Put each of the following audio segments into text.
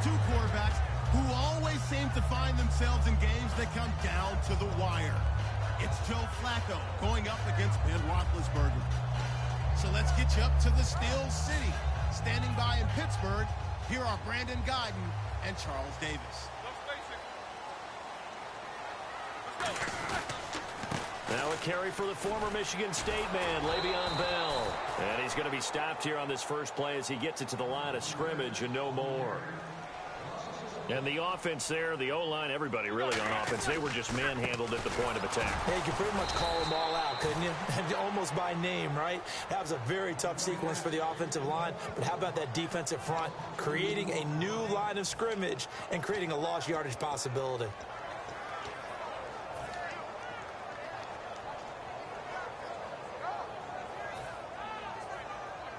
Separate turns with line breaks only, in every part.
two quarterbacks who always seem to find themselves in games that come down to the wire. It's Joe Flacco going up against Ben Roethlisberger. So let's get you up to the Steel City. Standing by in Pittsburgh, here are Brandon Guyton and Charles Davis.
Now a carry for the former Michigan State man, Le'Veon Bell. And he's going to be stopped here on this first play as he gets it to the line of scrimmage and no more. And the offense there, the O-line, everybody really on offense, they were just manhandled at the point of attack.
Yeah, you could pretty much call them all out, couldn't you? Almost by name, right? That was a very tough sequence for the offensive line. But how about that defensive front creating a new line of scrimmage and creating a lost yardage possibility?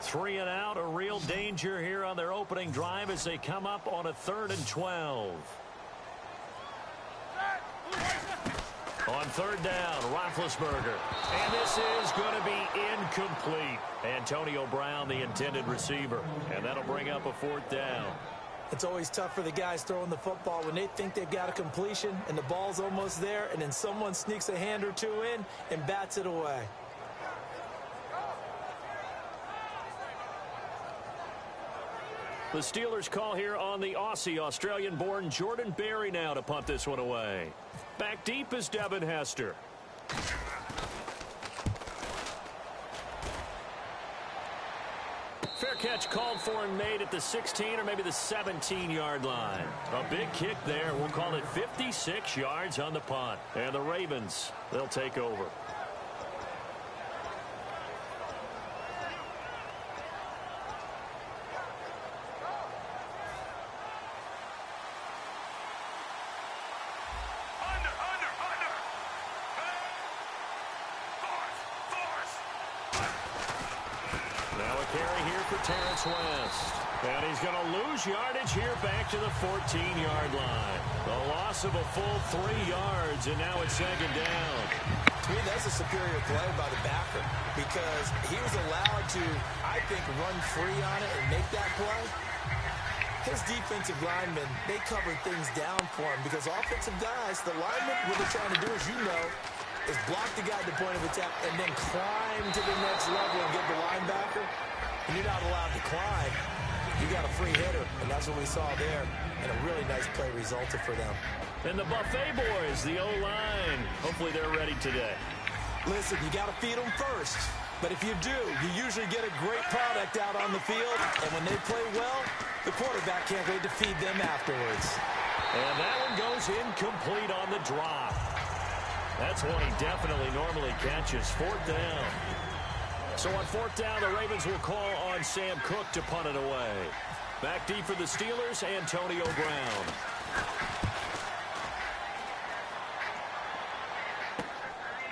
Three and out, a real danger here on their opening drive as they come up on a 3rd and 12. On 3rd down, Roethlisberger. And this is going to be incomplete. Antonio Brown, the intended receiver. And that'll bring up a 4th down.
It's always tough for the guys throwing the football when they think they've got a completion and the ball's almost there, and then someone sneaks a hand or two in and bats it away.
The Steelers call here on the Aussie, Australian-born Jordan Berry now to punt this one away. Back deep is Devin Hester. Fair catch called for and made at the 16 or maybe the 17-yard line. A big kick there. We'll call it 56 yards on the punt. And the Ravens, they'll take over. West. And he's going to lose yardage here back to the 14-yard line. The loss of a full 3 yards, and now it's 2nd down.
To me, that's a superior play by the backer because he was allowed to, I think, run free on it and make that play. His defensive linemen, they covered things down for him because offensive guys, the linemen, what they're trying to do, as you know, is block the guy at the point of attack and then climb to the next level and get the linebacker. And you're not allowed to climb. You got a free hitter, and that's what we saw there. And a really nice play resulted for them.
And the Buffet boys, the O-line, hopefully they're ready today.
Listen, you got to feed them first. But if you do, you usually get a great product out on the field. And when they play well, the quarterback can't wait to feed them afterwards.
And that one goes incomplete on the drop. That's one he definitely normally catches. 4th down. So on 4th down, the Ravens will call on Sam Cook to punt it away. Back deep for the Steelers, Antonio Brown.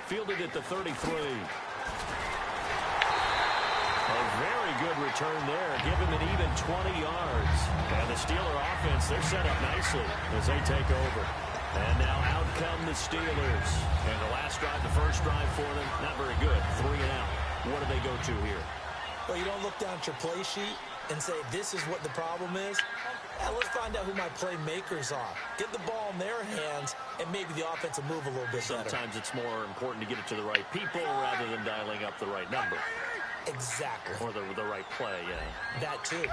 Fielded at the 33. A very good return there. Give him an even 20 yards. And the Steeler offense, they're set up nicely as they take over. And now out come the Steelers. And the last drive, the first drive for them, not very good. 3 and out. What do they go to here?
Well, you don't look down at your play sheet and say, this is what the problem is. Let's find out who my playmakers are. Get the ball in their hands, and maybe the offense will move a little bit better.
Sometimes it's more important to get it to the right people rather than dialing up the right number.
Exactly.
Or the right play, yeah.
That too.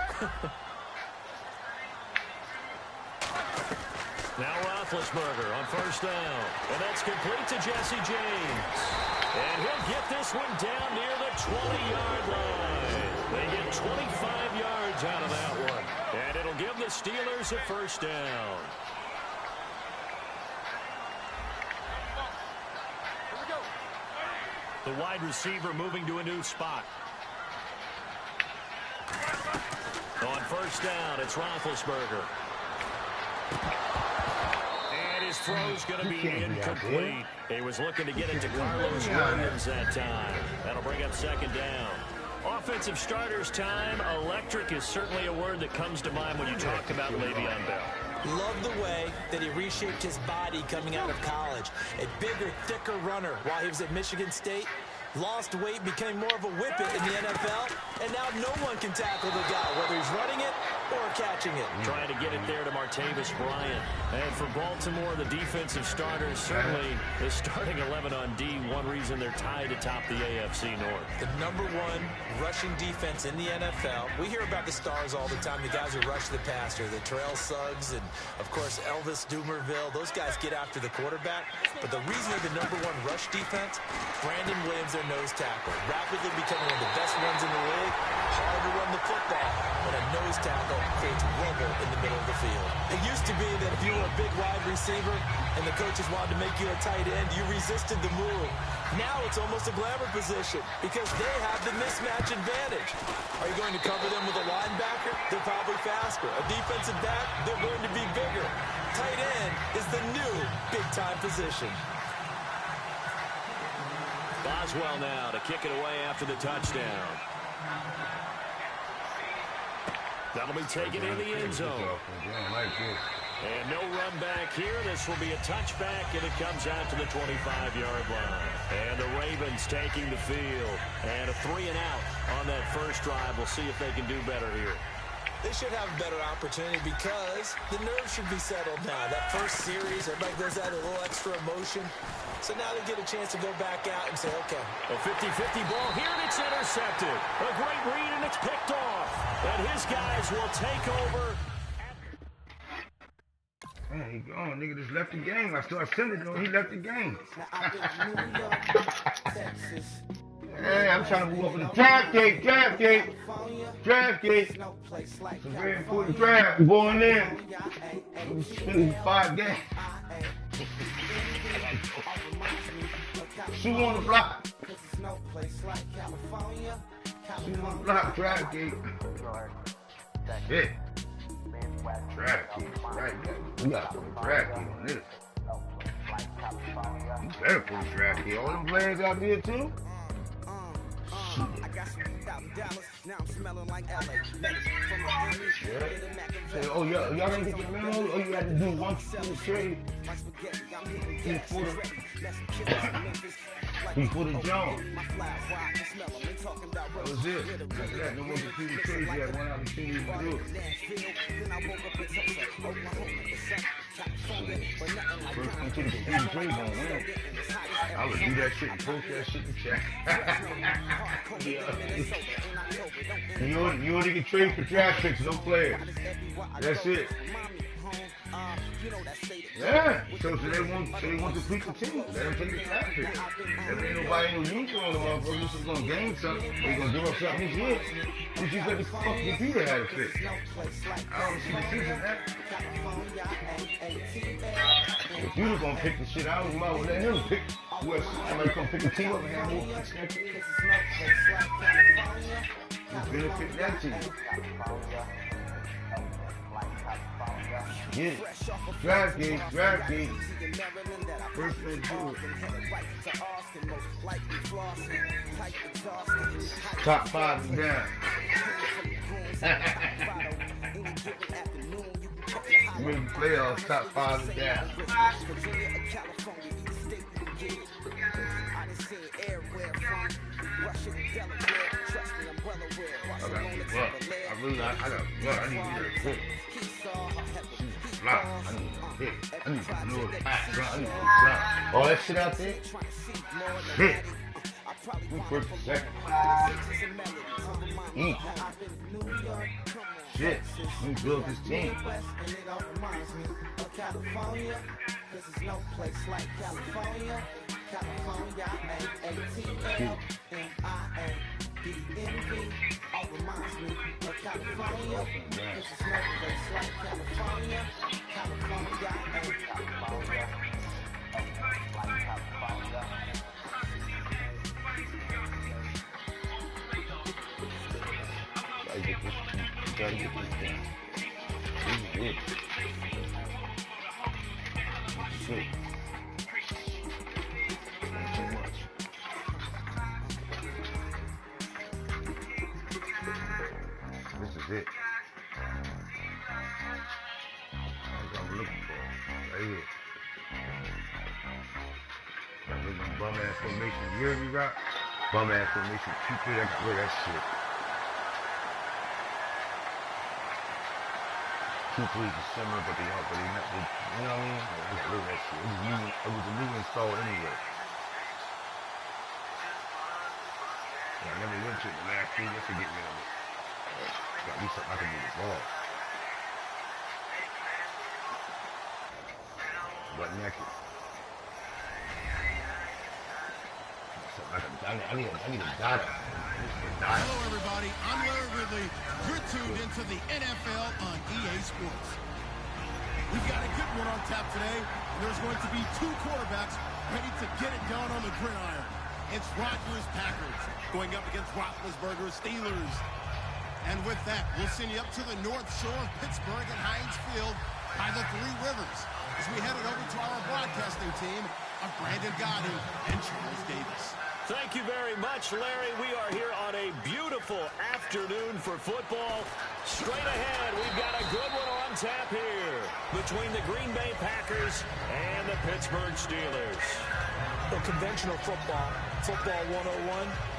Now Roethlisberger on 1st down. And that's complete to Jesse James. And he'll get this one down near the 20-yard line. They get 25 yards out of that one. And it'll give the Steelers a 1st down. The wide receiver moving to a new spot. On 1st down, it's Roethlisberger. His throw's going to be incomplete. He was looking to get it to Carlos Williams that time. That'll bring up 2nd down. Offensive starters time. Electric is certainly a word that comes to mind when you talk about Le'Veon Bell.
Love the way that he reshaped his body coming out of college. A bigger, thicker runner while he was at Michigan State. Lost weight, became more of a whippet in the NFL, and now no one can tackle the guy, whether he's running it or catching it.
Trying to get it there to Martavis Bryant. And for Baltimore, the defensive starters, certainly the starting 11 on D, one reason they're tied atop the AFC North.
The #1 rushing defense in the NFL. We hear about the stars all the time, the guys who rush the passer, the Terrell Suggs, and, of course, Elvis Dumerville. Those guys get after the quarterback. But the reason they're the #1 rush defense, Brandon Williams, their nose tackle, rapidly becoming one of the best ones in the league. Hard to run the football when a nose tackle creates rubble in the middle of the field. It used to be that if you were a big wide receiver and the coaches wanted to make you a tight end, you resisted the move. Now it's almost a glamour position because they have the mismatch advantage. Are you going to cover them with a linebacker? They're probably faster. A defensive back? They're going to be bigger. Tight end is the new big-time position.
Boswell now to kick it away after the touchdown. That'll be taken in the end zone. And no run back here. This will be a touchback, and it comes out to the 25-yard line. And the Ravens taking the field. And a 3-and-out on that first drive. We'll see if they can do better here.
They should have a better opportunity because the nerves should be settled now. That first series, everybody goes out a little extra emotion. So now they get a chance to go back out and say, okay.
A 50-50 ball here, and it's intercepted. A great read, and it's picked off. And his guys will take over.
Man, he gone. Nigga just left the game. I said it to him. He left the game. Hey, I'm trying to move up in the draft gate. It's a very important draft. We're going in. 5 games. Shoot on the block. Shoot on the block, draft gate. Yeah. Draft gate, right there. We got to put a draft gate on this. You better put a draft gate. All them players out there, too?
Now I'm smelling like LA.
Say, oh, y'all didn't get the memo? Oh, you had to do one trade before the Jones. That was it. After that, no more computer trades. You had one opportunity to do it. First come to the computer trade on, man. I would do that shit and post that shit in chat. You only can trade for draft picks, no players. That's it. Yeah. So they want to complete the team. Let them take the draft pick. If ain't nobody no use on the motherfucker, this is gonna gain something. They're gonna give up something this year. This is what the fucking computer had to fix. I don't see the sense in that. The computer gonna pick the shit out. You might well let him pick. Well, somebody come pick a team up and have more perspective. You benefit that team. Get it. Draft gate. First thing to do it. Top 5 is down. You make the playoffs, top 5 is down. I need to get a pick. I need a pick. I need to know the pass. I need to know all that shit out there. Hit. We first and second. Eat. Shit. We built this team. Gotta get this done. This is it. This is it. Too much. This is it. That's what I'm looking for. Right here. I'm looking at bum ass formation. You heard me, Rock? Bum ass formation. Keep it. I can wear that shit. 2-3 December, but they, you know what I mean? Like, we got rid of that shit. It was a new install anyway. I never went to the last 3 years to get rid of it. So at least I can do the ball. Butt naked. I need a data.
Hello, everybody. I'm Larry Ridley. You're tuned into the NFL on EA Sports. We've got a good one on tap today, and there's going to be 2 quarterbacks ready to get it done on the gridiron. It's Rodgers Packers going up against Roethlisberger Steelers. And with that, we'll send you up to the North Shore of Pittsburgh at Heinz Field by the 3 Rivers as we head it over to our broadcasting team of Brandon Goddard and Charles Davis.
Thank you very much, Larry. We are here on a beautiful afternoon for football. Straight ahead, we've got a good one on tap here between the Green Bay Packers and the Pittsburgh Steelers.
Well, conventional football 101,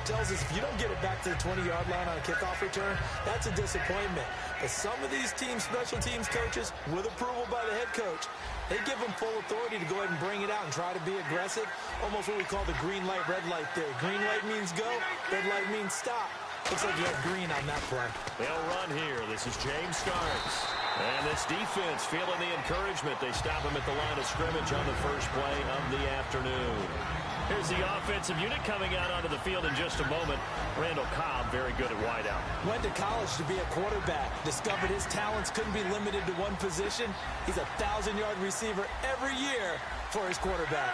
tells us if you don't get it back to the 20-yard line on a kickoff return, that's a disappointment. But some of these teams, special teams coaches, with approval by the head coach, they give them full authority to go ahead and bring it out and try to be aggressive, almost what we call the green light, red light theory. Green light means go, red light means stop. Looks like you had green on that play.
They'll run here. This is James Starks. And this defense feeling the encouragement. They stop him at the line of scrimmage on the first play of the afternoon. Here's the offensive unit coming out onto the field in just a moment. Randall Cobb, very good at wideout.
Went to college to be a quarterback. Discovered his talents couldn't be limited to one position. He's a 1,000-yard receiver every year for his quarterback.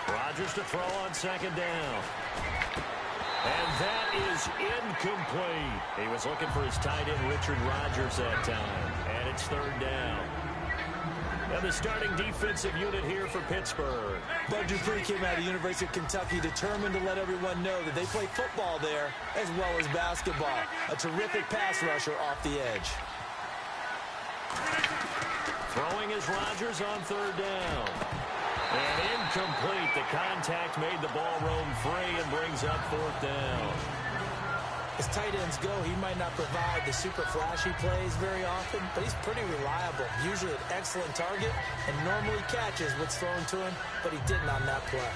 Rodgers to throw on second down. And that is incomplete. He was looking for his tight end, Richard Rodgers, that time. And it's third down. And the starting defensive unit here for Pittsburgh.
Bud Dupree came out of the University of Kentucky determined to let everyone know that they play football there as well as basketball. A terrific pass rusher off the edge.
Throwing is Rodgers on third down. And incomplete. The contact made the ball roam free and brings up fourth down.
As tight ends go, he might not provide the super flashy plays very often, but he's pretty reliable. Usually an excellent target and normally catches what's thrown to him, but he didn't on that play.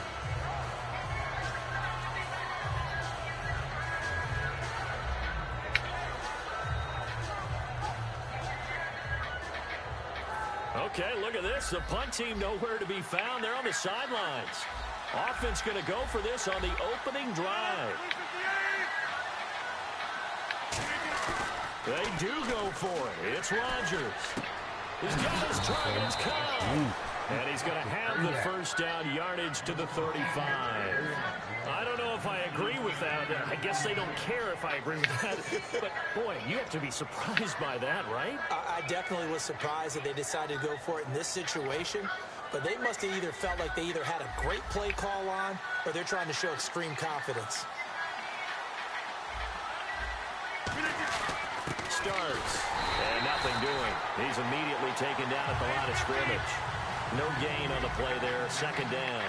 Okay, look at this. The punt team nowhere to be found. They're on the sidelines. Offense going to go for this on the opening drive. They do go for it. It's Rodgers. He's got his target. It's Cobb. And he's going to have the first down, yardage to the 35. I don't know if I agree with that. I guess they don't care if I agree with that. But, boy, you have to be surprised by that, right?
I definitely was surprised that they decided to go for it in this situation. But they must have either felt like they either had a great play call on or they're trying to show extreme confidence.
Starts. And nothing doing. He's immediately taken down at the line of scrimmage. No gain on the play there. Second down.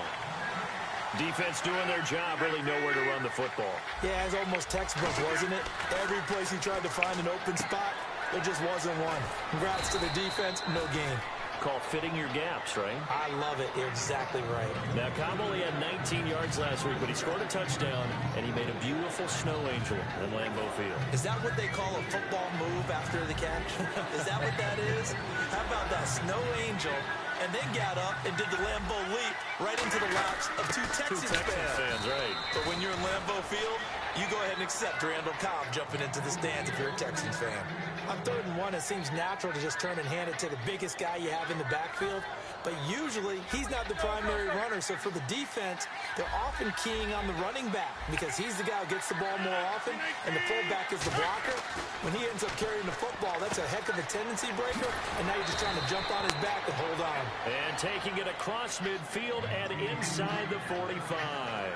Defense doing their job. Really nowhere to run the football.
Yeah, it's almost textbook, wasn't it? Every place he tried to find an open spot, there just wasn't one. Congrats to the defense. No gain.
Called fitting your gaps, right?
I love it. You're exactly right.
Now, Cobb only had 19 yards last week, but he scored a touchdown, and he made a beautiful snow angel in Lambeau Field.
Is that what they call a football move after the catch? Is that what that is? How about that snow angel, and then got up and did the Lambeau leap right into the laps of two Texans
fans, right.
But when you're in Lambeau Field, you go ahead and accept Randall Cobb jumping into the stands if you're a Texans fan. On 3rd and 1, it seems natural to just turn and hand it to the biggest guy you have in the backfield. But usually, he's not the primary runner. So for the defense, they're often keying on the running back because he's the guy who gets the ball more often, and the fullback is the blocker. When he ends up carrying the football, that's a heck of a tendency breaker, and now you're just trying to jump on his back and hold on.
And taking it across midfield and inside the 45.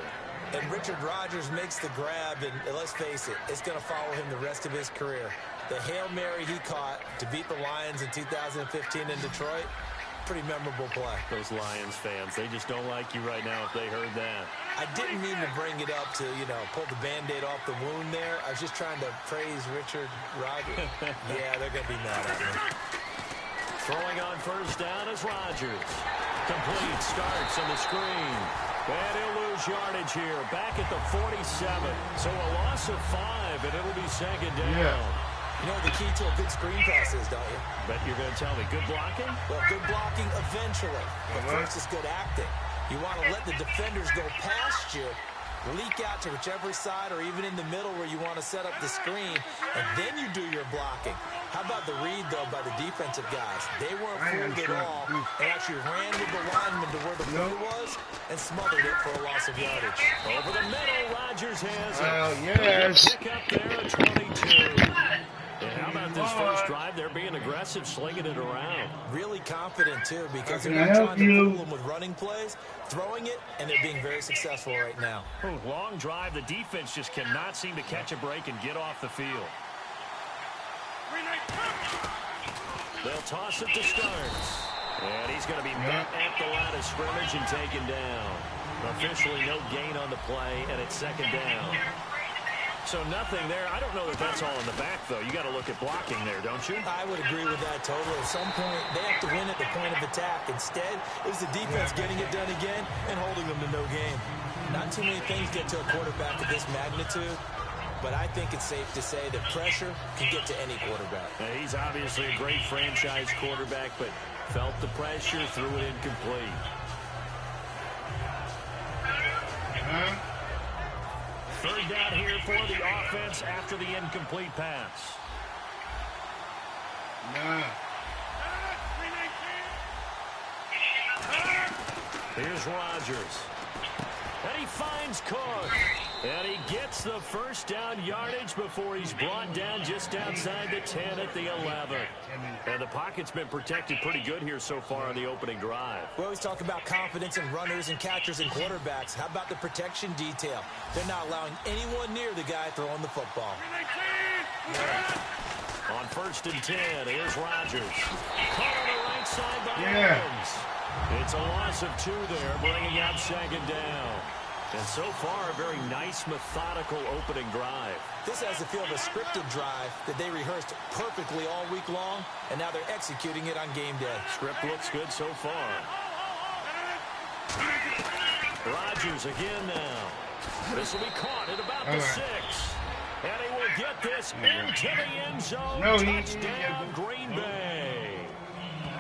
And Richard Rodgers makes the grab, and let's face it, it's going to follow him the rest of his career. The Hail Mary he caught to beat the Lions in 2015 in Detroit, pretty memorable play.
Those Lions fans, they just don't like you right now if they heard that.
I didn't mean to bring it up to, pull the Band-Aid off the wound there. I was just trying to praise Richard Rodgers. Yeah, they're going to be mad at me.
Throwing on first down is Rodgers. Complete, starts on the screen. And he'll lose yardage here. Back at the 47. So a loss of 5, and it'll be second down.
Yeah.
You know what the key to a good screen pass is, don't you?
Bet you're going to tell me. Good blocking?
Well, good blocking eventually. But first, it's good acting. You want to let the defenders go past you, leak out to whichever side or even in the middle where you want to set up the screen, and then you do your blocking. How about the read, though, by the defensive guys? They weren't fooled at all and actually ran with the lineman to where the play was and smothered it for a loss of yardage.
Over the middle, Rodgers has it.
Yes.
Pick up there at 22. And how about this first drive? They're being aggressive, slinging it around.
Really confident, too, because they're
Can I
not
help
trying to
you?
fool them with running plays, throwing it, and they're being very successful right now.
Long drive. The defense just cannot seem to catch a break and get off the field. They'll toss it to Starks. And he's going to be met at the line of scrimmage and taken down. Officially no gain on the play, and it's second down. So nothing there. I don't know that that's all in the back, though. You got to look at blocking there, don't you?
I would agree with that totally. At some point, they have to win at the point of attack. Instead, it was the defense getting it done again and holding them to no gain. Not too many things get to a quarterback of this magnitude, but I think it's safe to say that pressure can get to any quarterback.
Now, he's obviously a great franchise quarterback, but felt the pressure, threw it incomplete. Third down here for the offense after the incomplete pass. Here's Rodgers. And he finds Cook. And he gets the first down yardage before he's brought down just outside the 10 at the 11. And the pocket's been protected pretty good here so far on the opening drive.
We always talk about confidence in runners and catchers and quarterbacks. How about the protection detail? They're not allowing anyone near the guy throwing the football.
On first and 10, here's Rodgers. Caught on the right side by Adams. It's a loss of 2 there, bringing out second down. And so far, a very nice, methodical opening drive.
This has the feel of a scripted drive that they rehearsed perfectly all week long, and now they're executing it on game day.
Script looks good so far. Rodgers again now. This will be caught at about the 6. And he will get this into the end zone. Touchdown, Green Bay.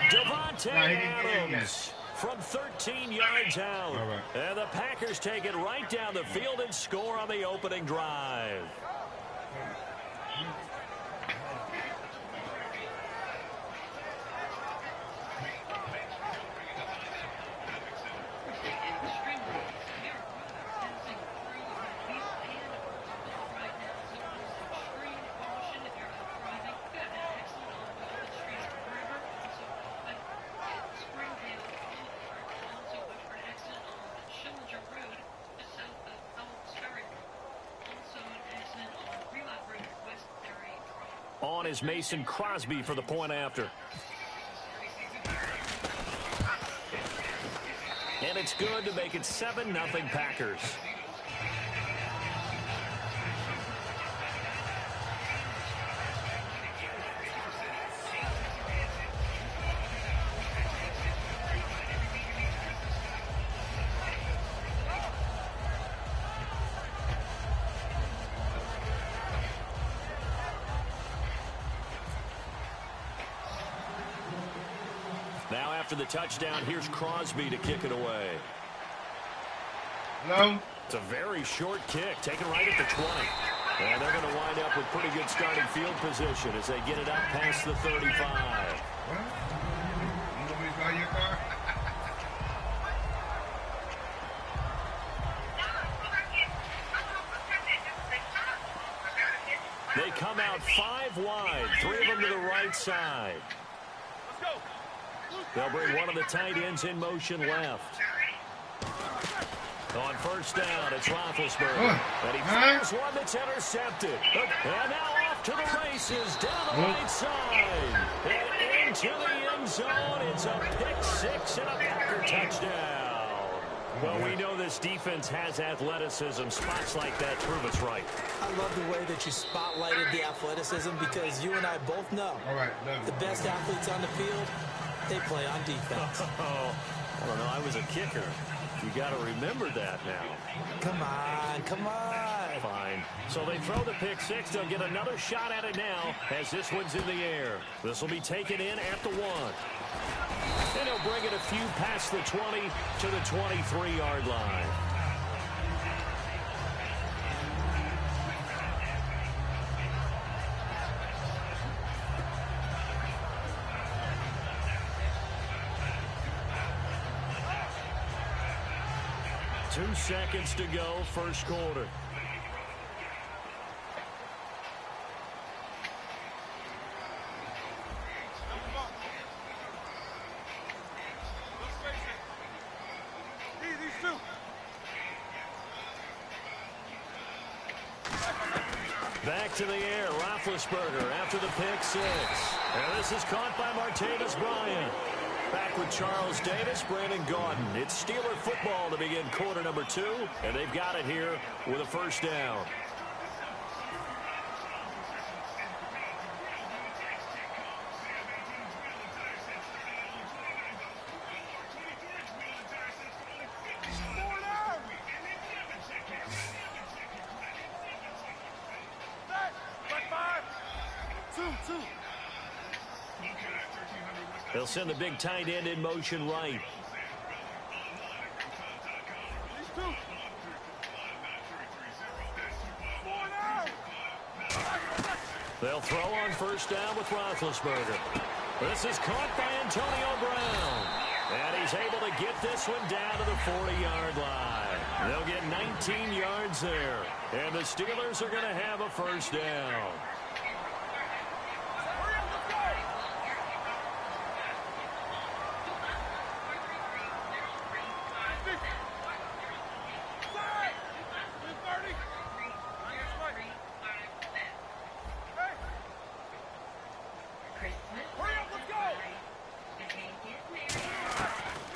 Devontae Adams from 13 yards out. And the Packers take it right down the field and score on the opening drive. On is Mason Crosby for the point after. And it's good to make it 7-0 Packers. Now after the touchdown, here's Crosby to kick it away.
No.
It's a very short kick, taken right at the 20. And they're going to wind up with pretty good starting field position as they get it up past the 35.
What? You want me to buy your car?
They come out 5 wide, 3 of them to the right side. They'll bring one of the tight ends in motion left. On first down, it's Roethlisberger. And he fires one that's intercepted. And now off to the races, down the right side. And to the end zone. It's a pick six and a Packer touchdown. Well, we know this defense has athleticism. Spots like that prove us right.
I love the way that you spotlighted the athleticism because you and I both know the best athletes on the field, they play on defense.
I don't know. I was a kicker. You got to remember that now.
Come on, come on.
Fine. So they throw the pick six. They'll get another shot at it now as this one's in the air. This will be taken in at the 1. And he'll bring it a few past the 20 to the 23-yard line. Two seconds to go, first quarter. Back to the air, Roethlisberger after the pick six. And this is caught by Martavis Bryant. Back with Charles Davis, Brandon Gaudin. It's Steeler football to begin quarter number 2, and they've got it here with a first down. They'll send the big tight end in motion right. They'll throw on first down with Roethlisberger. This is caught by Antonio Brown. And he's able to get this one down to the 40-yard line. They'll get 19 yards there. And the Steelers are going to have a first down.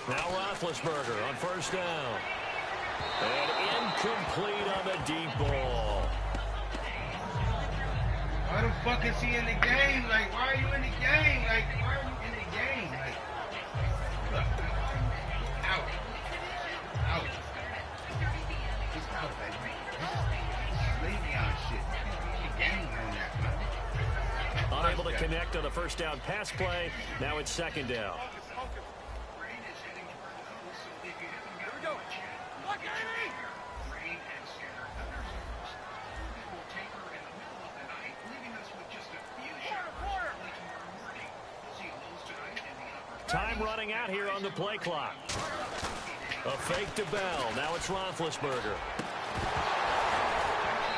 Now Roethlisberger on first down. And incomplete on the deep ball.
Why the fuck is he in the game? Like, why are you in the game? Like, why are you in the game? Like, look. Out. Out. Just out, baby. Leave me on shit. The game on that, man.
Unable to connect on the first down pass play. Now it's second down. Time running out here on the play clock. A fake to Bell. Now it's Roethlisberger.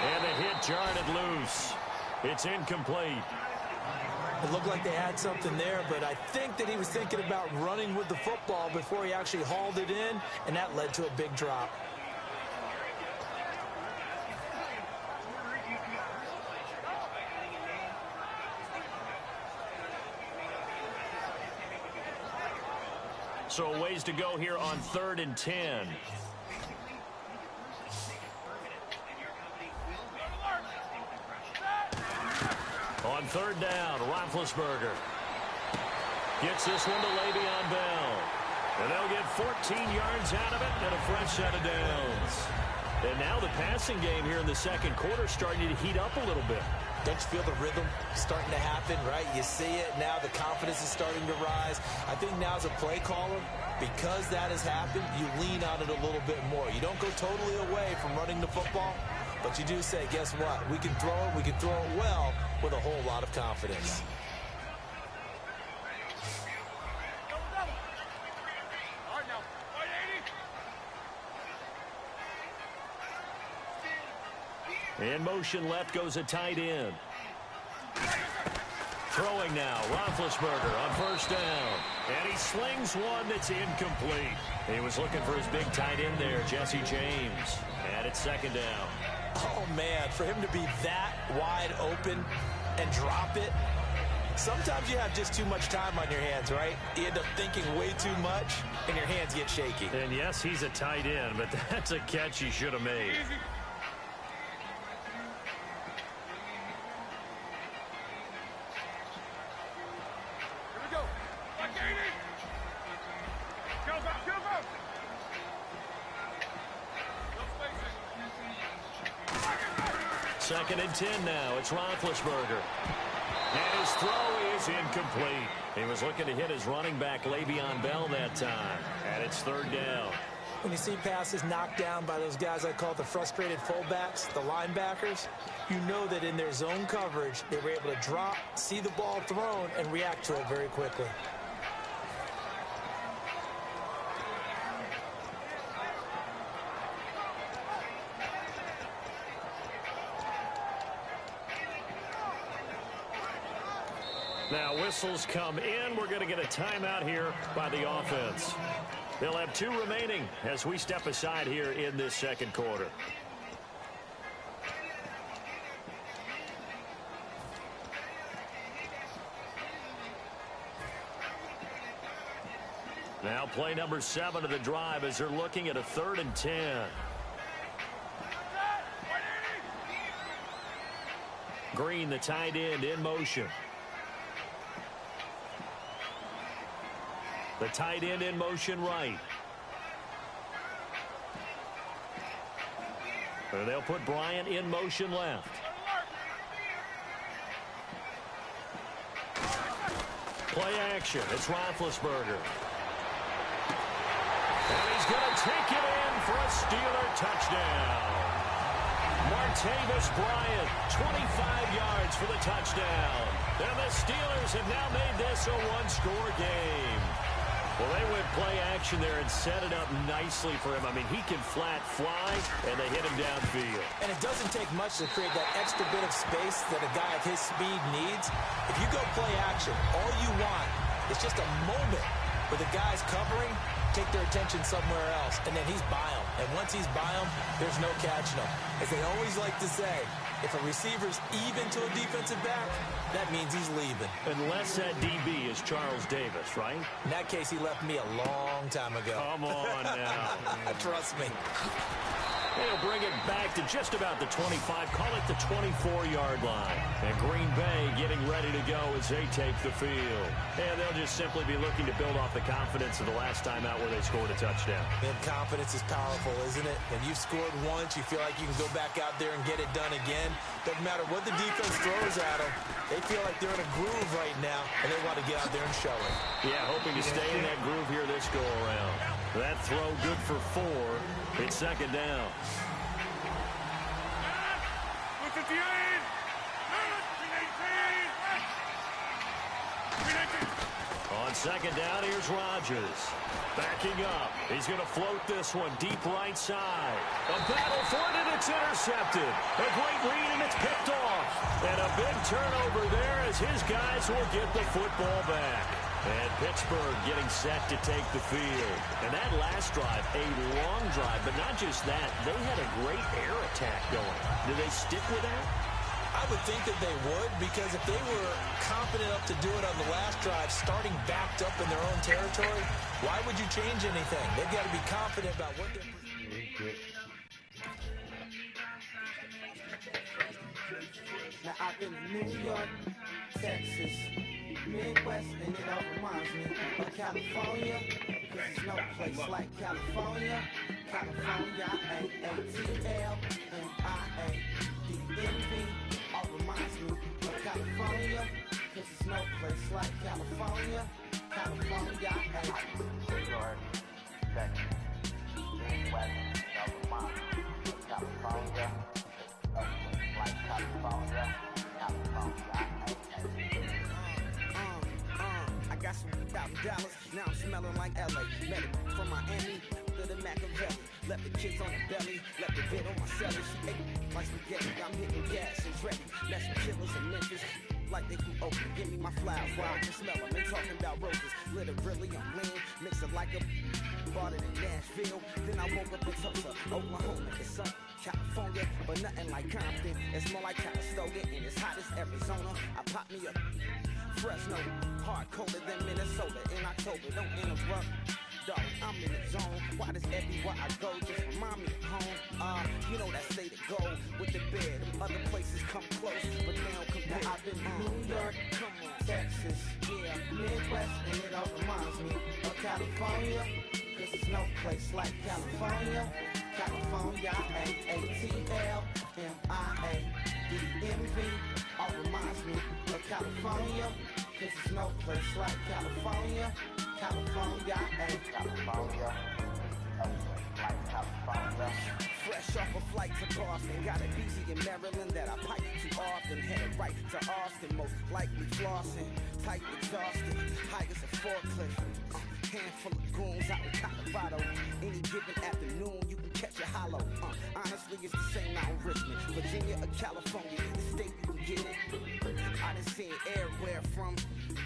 And the hit jarred it loose. It's incomplete.
It looked like they had something there, but I think that he was thinking about running with the football before he actually hauled it in, and that led to a big drop.
So a ways to go here on 3rd and 10. On 3rd down, Roethlisberger gets this one to Le'Veon Bell. And they'll get 14 yards out of it and a fresh set of downs. And now the passing game here in the second quarter starting to heat up a little bit.
Don't you feel the rhythm starting to happen, right? You see it now. The confidence is starting to rise. I think now as a play caller, because that has happened, you lean on it a little bit more. You don't go totally away from running the football, but you do say, guess what? We can throw it. We can throw it well with a whole lot of confidence.
In motion left goes a tight end. Throwing now, Roethlisberger on first down. And he slings one that's incomplete. He was looking for his big tight end there, Jesse James. And it's second down.
Oh, man, for him to be that wide open and drop it, Sometimes you have just too much time on your hands, right? You end up thinking way too much, and your hands get shaky.
And yes, he's a tight end, but that's a catch he should have made. Second and 10 now. It's Roethlisberger. And his throw is incomplete. He was looking to hit his running back, Le'Veon Bell, that time. And it's third down.
When you see passes knocked down by those guys I call the frustrated fullbacks, the linebackers, you know that in their zone coverage, they were able to drop, see the ball thrown, and react to it very quickly.
Now whistles come in. We're going to get a timeout here by the offense. They'll have 2 remaining as we step aside here in this second quarter. Now play number 7 of the drive as they're looking at a 3rd and 10. Green, the tight end, in motion. The tight end in motion right. And they'll put Bryant in motion left. Play action. It's Roethlisberger. And he's going to take it in for a Steeler touchdown. Martavis Bryant, 25 yards for the touchdown. And the Steelers have now made this a 1-score game. Well, they went play action there and set it up nicely for him. I mean, he can flat fly, and they hit him downfield.
And it doesn't take much to create that extra bit of space that a guy of his speed needs. If you go play action, all you want is just a moment where the guy's covering, take their attention somewhere else, and then he's by him. And once he's by him, there's no catching him. As they always like to say, if a receiver's even to a defensive back, that means he's leaving.
Unless that DB is Charles Davis, right?
In that case, he left me a long time ago.
Come on now.
Trust me.
They'll bring it back to just about the 25, call it the 24-yard line. And Green Bay getting ready to go as they take the field. And they'll just simply be looking to build off the confidence of the last time out where they scored a touchdown.
And confidence is powerful, isn't it? When you've scored once, you feel like you can go back out there and get it done again. Doesn't matter what the defense throws at them. They feel like they're in a groove right now, and they want to get out there and show it.
Yeah, hoping to stay in that groove here this go-around. That throw good for 4. It's second down. On second down, here's Rodgers. Backing up. He's going to float this one deep right side. A battle for it, and it's intercepted. A great read, and it's picked off. And a big turnover there as his guys will get the football back. And Pittsburgh getting set to take the field. And that last drive, a long drive, but not just that. They had a great air attack going. Do they stick with that?
I would think that they would, because if they were confident enough to do it on the last drive, starting backed up in their own territory, why would you change anything? They've got to be confident about what they're...
Now I've been to New York, Texas, Midwest, and it all reminds me of California. Cause there's no place like California. California, A-A-T-L-M-I-A-D-N-V. All reminds me of California. Cause there's no place like California. California, New York, Texas, Midwest, all reminds me of California. Like California, I got some $1,000, now I'm smelling like LA. Met it from Miami to the Machiavelli. Left the kids on the belly, left the bit on my celly. She ate like spaghetti, I'm hitting gas, it's ready. Left some killers in Memphis, like they from Oakland. Give me my flowers while I can smell them. Ain't talking about roses, literally I'm lean. Mix it like a bought it in Nashville. Then I woke up in Tulsa, Oklahoma. It's up California, but nothing like Compton. It's more like Calistoga, and it's hot as Arizona. I pop me up Fresno, hard colder than Minnesota in October. Don't interrupt. Dog, I'm in the zone. Why does everywhere I go just remind me of home? You know that say to go with the bed. Them other places come close, but they don't compare. Now I've been to New York, come on, Texas, yeah, Midwest, and it all reminds me of California. Cause there's no place like California. California, A-A-T-L, M-I-A-D-M-V. All reminds me of California. Cause there's no place like California. California, California, like California. Fresh off a flight to Boston, got a BZ in Maryland that I pipe too often. Headed right to Austin, most likely flossing. Tight, exhausted, high as a forklift. Handful of goons out in Colorado. Any given afternoon, you can catch a hollow. Honestly, it's the same out in Richmond, Virginia or California. The state you can get it. I done seen everywhere from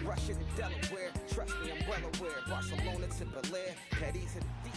Russia to Delaware. Trust me, I'm well aware. Barcelona to Bel Air, Petty to the deep.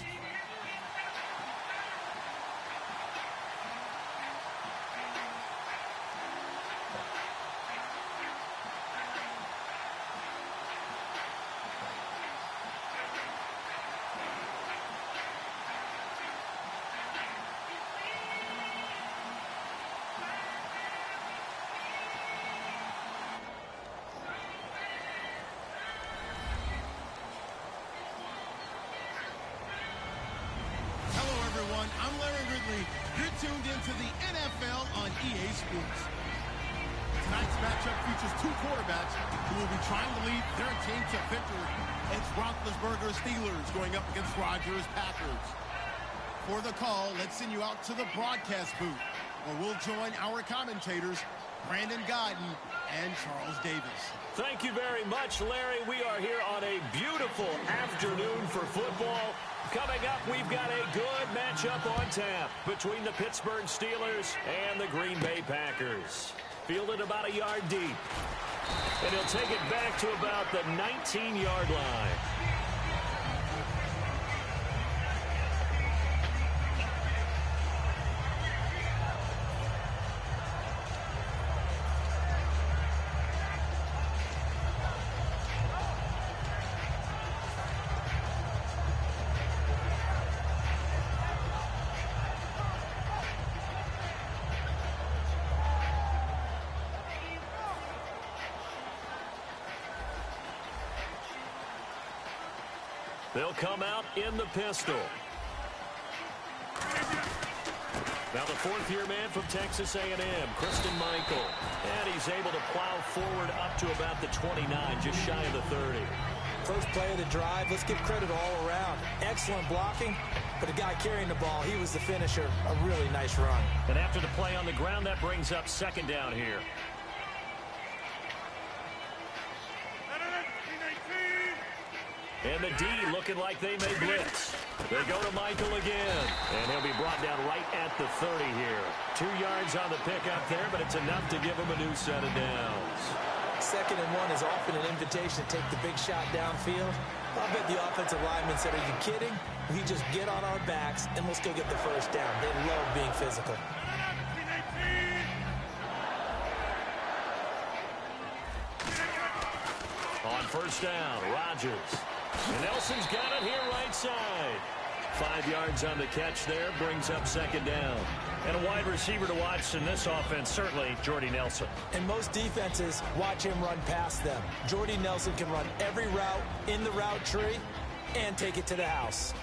I'm Larry Ridley. You're tuned into the NFL on EA Sports. Tonight's matchup features two quarterbacks who will be trying to lead their team to victory. It's Roethlisberger Steelers going up against Rodgers Packers. For the call, let's send you out to the broadcast booth, where we'll join our commentators, Brandon Godden and Charles Davis.
Thank you very much, Larry. We are here on a beautiful afternoon for football. Coming up, we've got a good matchup on tap between the Pittsburgh Steelers and the Green Bay Packers. Fielded about a yard deep. And he'll take it back to about the 19-yard line. They'll come out in the pistol. Now the fourth-year man from Texas A&M, Christine Michael. And he's able to plow forward up to about the 29, just shy of the 30.
First play of the drive, let's give credit all around. Excellent blocking, but the guy carrying the ball, he was the finisher. A really nice run.
And after the play on the ground, that brings up second down here. And the D looking like they may blitz. They go to Michael again. And he'll be brought down right at the 30 here. 2 yards on the pickup there, but it's enough to give him a new set of downs.
2nd and 1 is often an invitation to take the big shot downfield. I bet the offensive lineman said, are you kidding? We just get on our backs and let's go get the first down. They love being physical.
On first down, Rodgers. And Nelson's got it here right side. 5 yards on the catch there, brings up second down. And a wide receiver to watch in this offense, certainly Jordy Nelson.
And most defenses watch him run past them. Jordy Nelson can run every route in the route tree and take it to the house.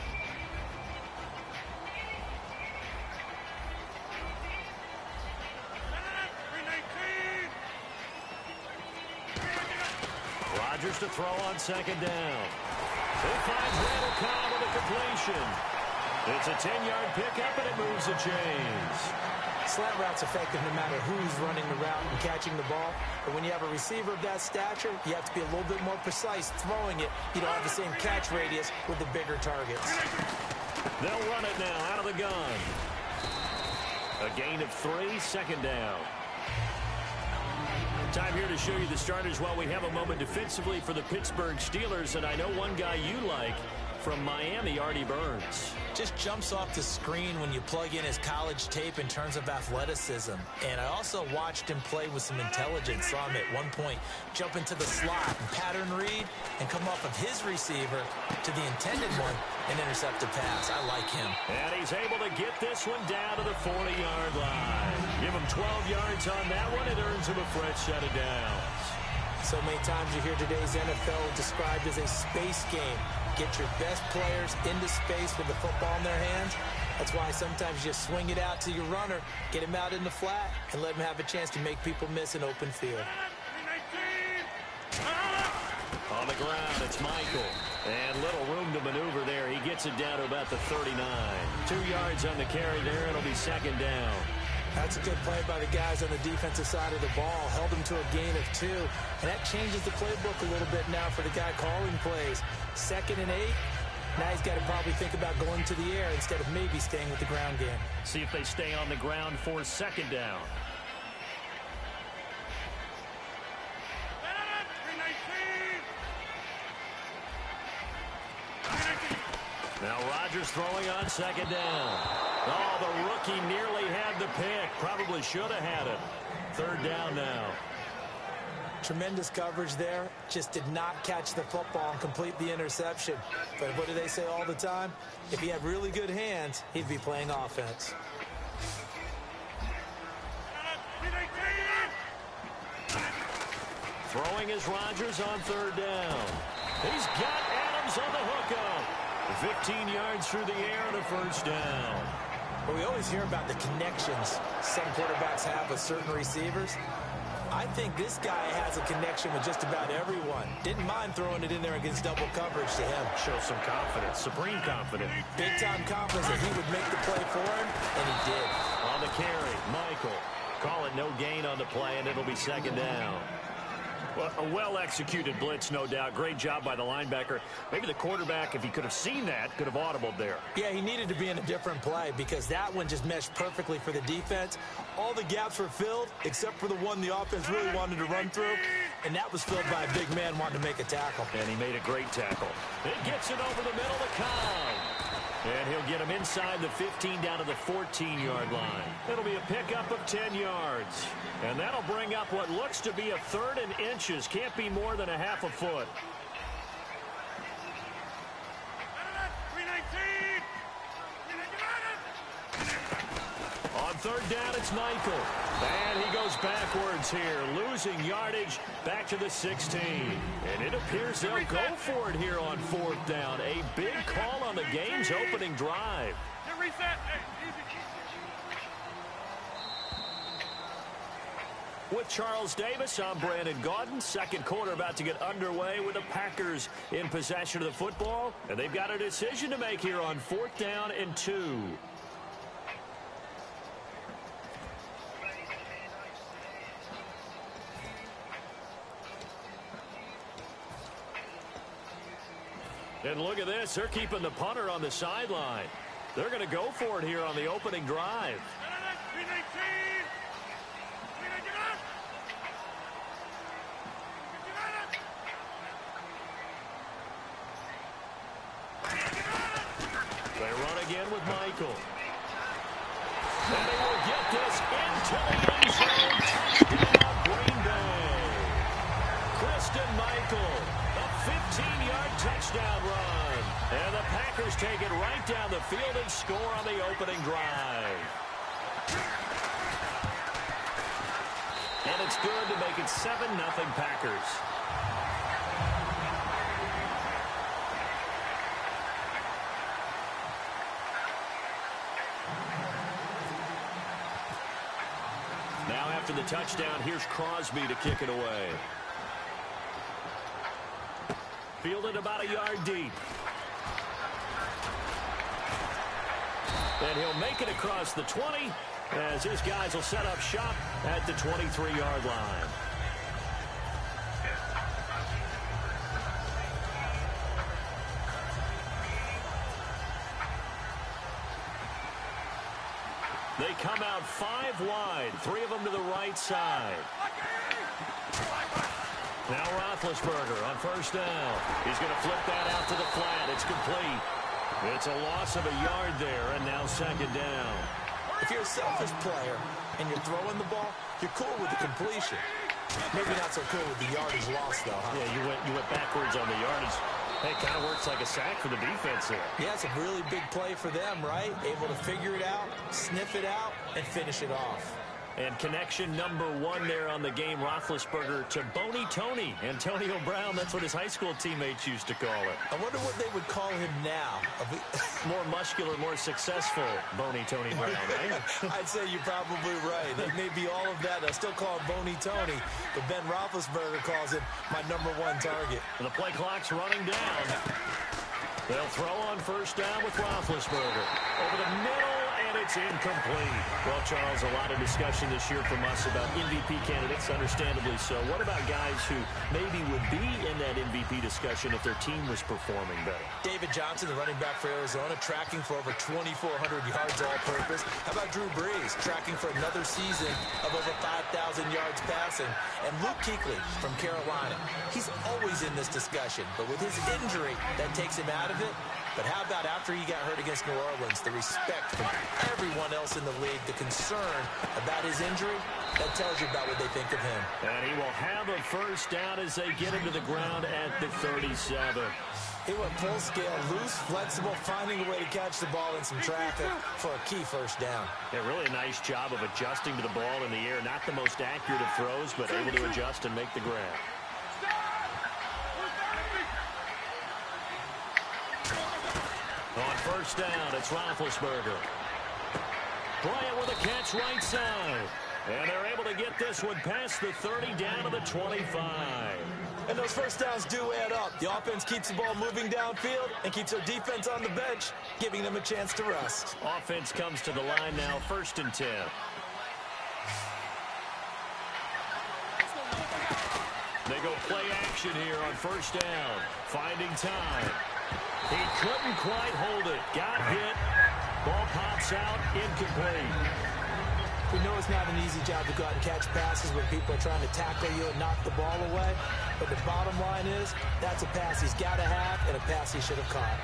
Rodgers to throw on second down. He finds Randall Cobb with a completion. It's a 10-yard pickup, and it moves the chains.
Slant route's effective no matter who's running the route and catching the ball. But when you have a receiver of that stature, you have to be a little bit more precise throwing it. You don't have the same catch radius with the bigger targets.
They'll run it now out of the gun. A gain of 3, second down. Time here to show you the starters while we have a moment defensively for the Pittsburgh Steelers. And I know one guy you like from Miami, Artie Burns.
just jumps off the screen when you plug in his college tape in terms of athleticism. And I also watched him play with some intelligence. Saw him at one point jump into the slot and pattern read and come off of his receiver to the intended one and intercept a pass. I like him.
And he's able to get this one down to the 40-yard line. Give him 12 yards on that one. It earns him a fresh set of downs.
So many times you hear today's NFL described as a space game. Get your best players into space with the football in their hands. That's why sometimes you just swing it out to your runner, get him out in the flat, and let him have a chance to make people miss an open field.
On the ground, it's Michael. And little room to maneuver there. He gets it down to about the 39. 2 yards on the carry there. It'll be second down.
That's a good play by the guys on the defensive side of the ball. Held them to a gain of 2. And that changes the playbook a little bit now for the guy calling plays. 2nd and 8. Now he's got to probably think about going to the air instead of maybe staying with the ground game.
See if they stay on the ground for second down. Now Rodgers throwing on second down. Oh, the rookie nearly had the pick. Probably should have had it. Third down now.
Tremendous coverage there. Just did not catch the football and complete the interception. But what do they say all the time? If he had really good hands, he'd be playing offense.
Throwing is Rodgers on third down. He's got Adams on the hookup. 15 yards through the air and a first down.
Well, we always hear about the connections some quarterbacks have with certain receivers. I think this guy has a connection with just about everyone. Didn't mind throwing it in there against double coverage to him.
Shows some confidence, supreme confidence.
Big-time confidence that he would make the play for him, and he did.
On the carry, Michael. Call it no gain on the play, and it'll be second down. Well, a well-executed blitz, no doubt. Great job by the linebacker. Maybe the quarterback, if he could have seen that, could have audibled there.
Yeah, he needed to be in a different play because that one just meshed perfectly for the defense. All the gaps were filled except for the one the offense really wanted to run through, and that was filled by a big man wanting to make a tackle.
And he made a great tackle. It gets it over the middle to Cobb. And he'll get him inside the 15 down to the 14-yard line. It'll be a pickup of 10 yards. And that'll bring up what looks to be a 3rd and inches. Can't be more than a half a foot. On third down, it's Michael. And he goes backwards here, losing yardage back to the 16. And it appears they'll go for it here on 4th down. A big call on the game's opening drive. With Charles Davis, I'm Brandon Gaudin. Second quarter about to get underway with the Packers in possession of the football. And they've got a decision to make here on 4th down and 2. And look at this. They're keeping the punter on the sideline. They're going to go for it here on the opening drive. They run again with Michael. And they will get this into the end zone. Touchdown, Green Bay. Christian Michael, a 15-yard touchdown run. And the Packers take it right down the field and score on the opening drive. And it's good to make it 7-0 Packers. Now after the touchdown, here's Crosby to kick it away. Fielded about a yard deep. And he'll make it across the 20 as his guys will set up shop at the 23-yard line. They come out 5 wide, 3 of them to the right side. Now Roethlisberger on first down. He's going to flip that out to the flat. It's complete. It's a loss of a yard there, and now second down.
If you're a selfish player and you're throwing the ball, you're cool with the completion. Maybe not so cool with the yardage loss, though, huh?
Yeah, you went backwards on the yardage. Hey, it kind of works like a sack for the defense there.
Yeah, it's a really big play for them, right? Able to figure it out, sniff it out, and finish it off.
And connection number one there on the game, Roethlisberger to Boney Tony. Antonio Brown, that's what his high school teammates used to call it.
I wonder what they would call him now.
More muscular, more successful Boney Tony Brown, right?
I'd say you're probably right. They may be all of that. I still call him Boney Tony, but Ben Roethlisberger calls him my number one target.
And the play clock's running down. They'll throw on first down with Roethlisberger. Over the middle, and it's incomplete. Well, Charles, a lot of discussion this year from us about MVP candidates, understandably so. What about guys who maybe would be in that MVP discussion if their team was performing better?
David Johnson, the running back for Arizona, tracking for over 2,400 yards all-purpose. How about Drew Brees, tracking for another season of over 5,000 yards passing? And Luke Kuechly from Carolina. He's always in this discussion, but with his injury, that takes him out of it. But how about after he got hurt against New Orleans, the respect from everyone else in the league, the concern about his injury, that tells you about what they think of him.
And he will have a first down as they get him to the ground at the 37.
He went full scale, loose, flexible, finding a way to catch the ball in some traffic for a key first down.
Yeah, really a nice job of adjusting to the ball in the air. Not the most accurate of throws, but able to adjust and make the grab. On first down, it's Roethlisberger. Bryant with a catch right side. And they're able to get this one past the 30 down to the 25.
And those first downs do add up. The offense keeps the ball moving downfield and keeps their defense on the bench, giving them a chance to rest.
Offense comes to the line now, 1st and 10. They go play action here on first down. Finding time. He couldn't quite hold it. Got hit. Ball pops out. Incomplete.
We know it's not an easy job to go out and catch passes when people are trying to tackle you and knock the ball away. But the bottom line is, that's a pass he's got to have and a pass he should have caught.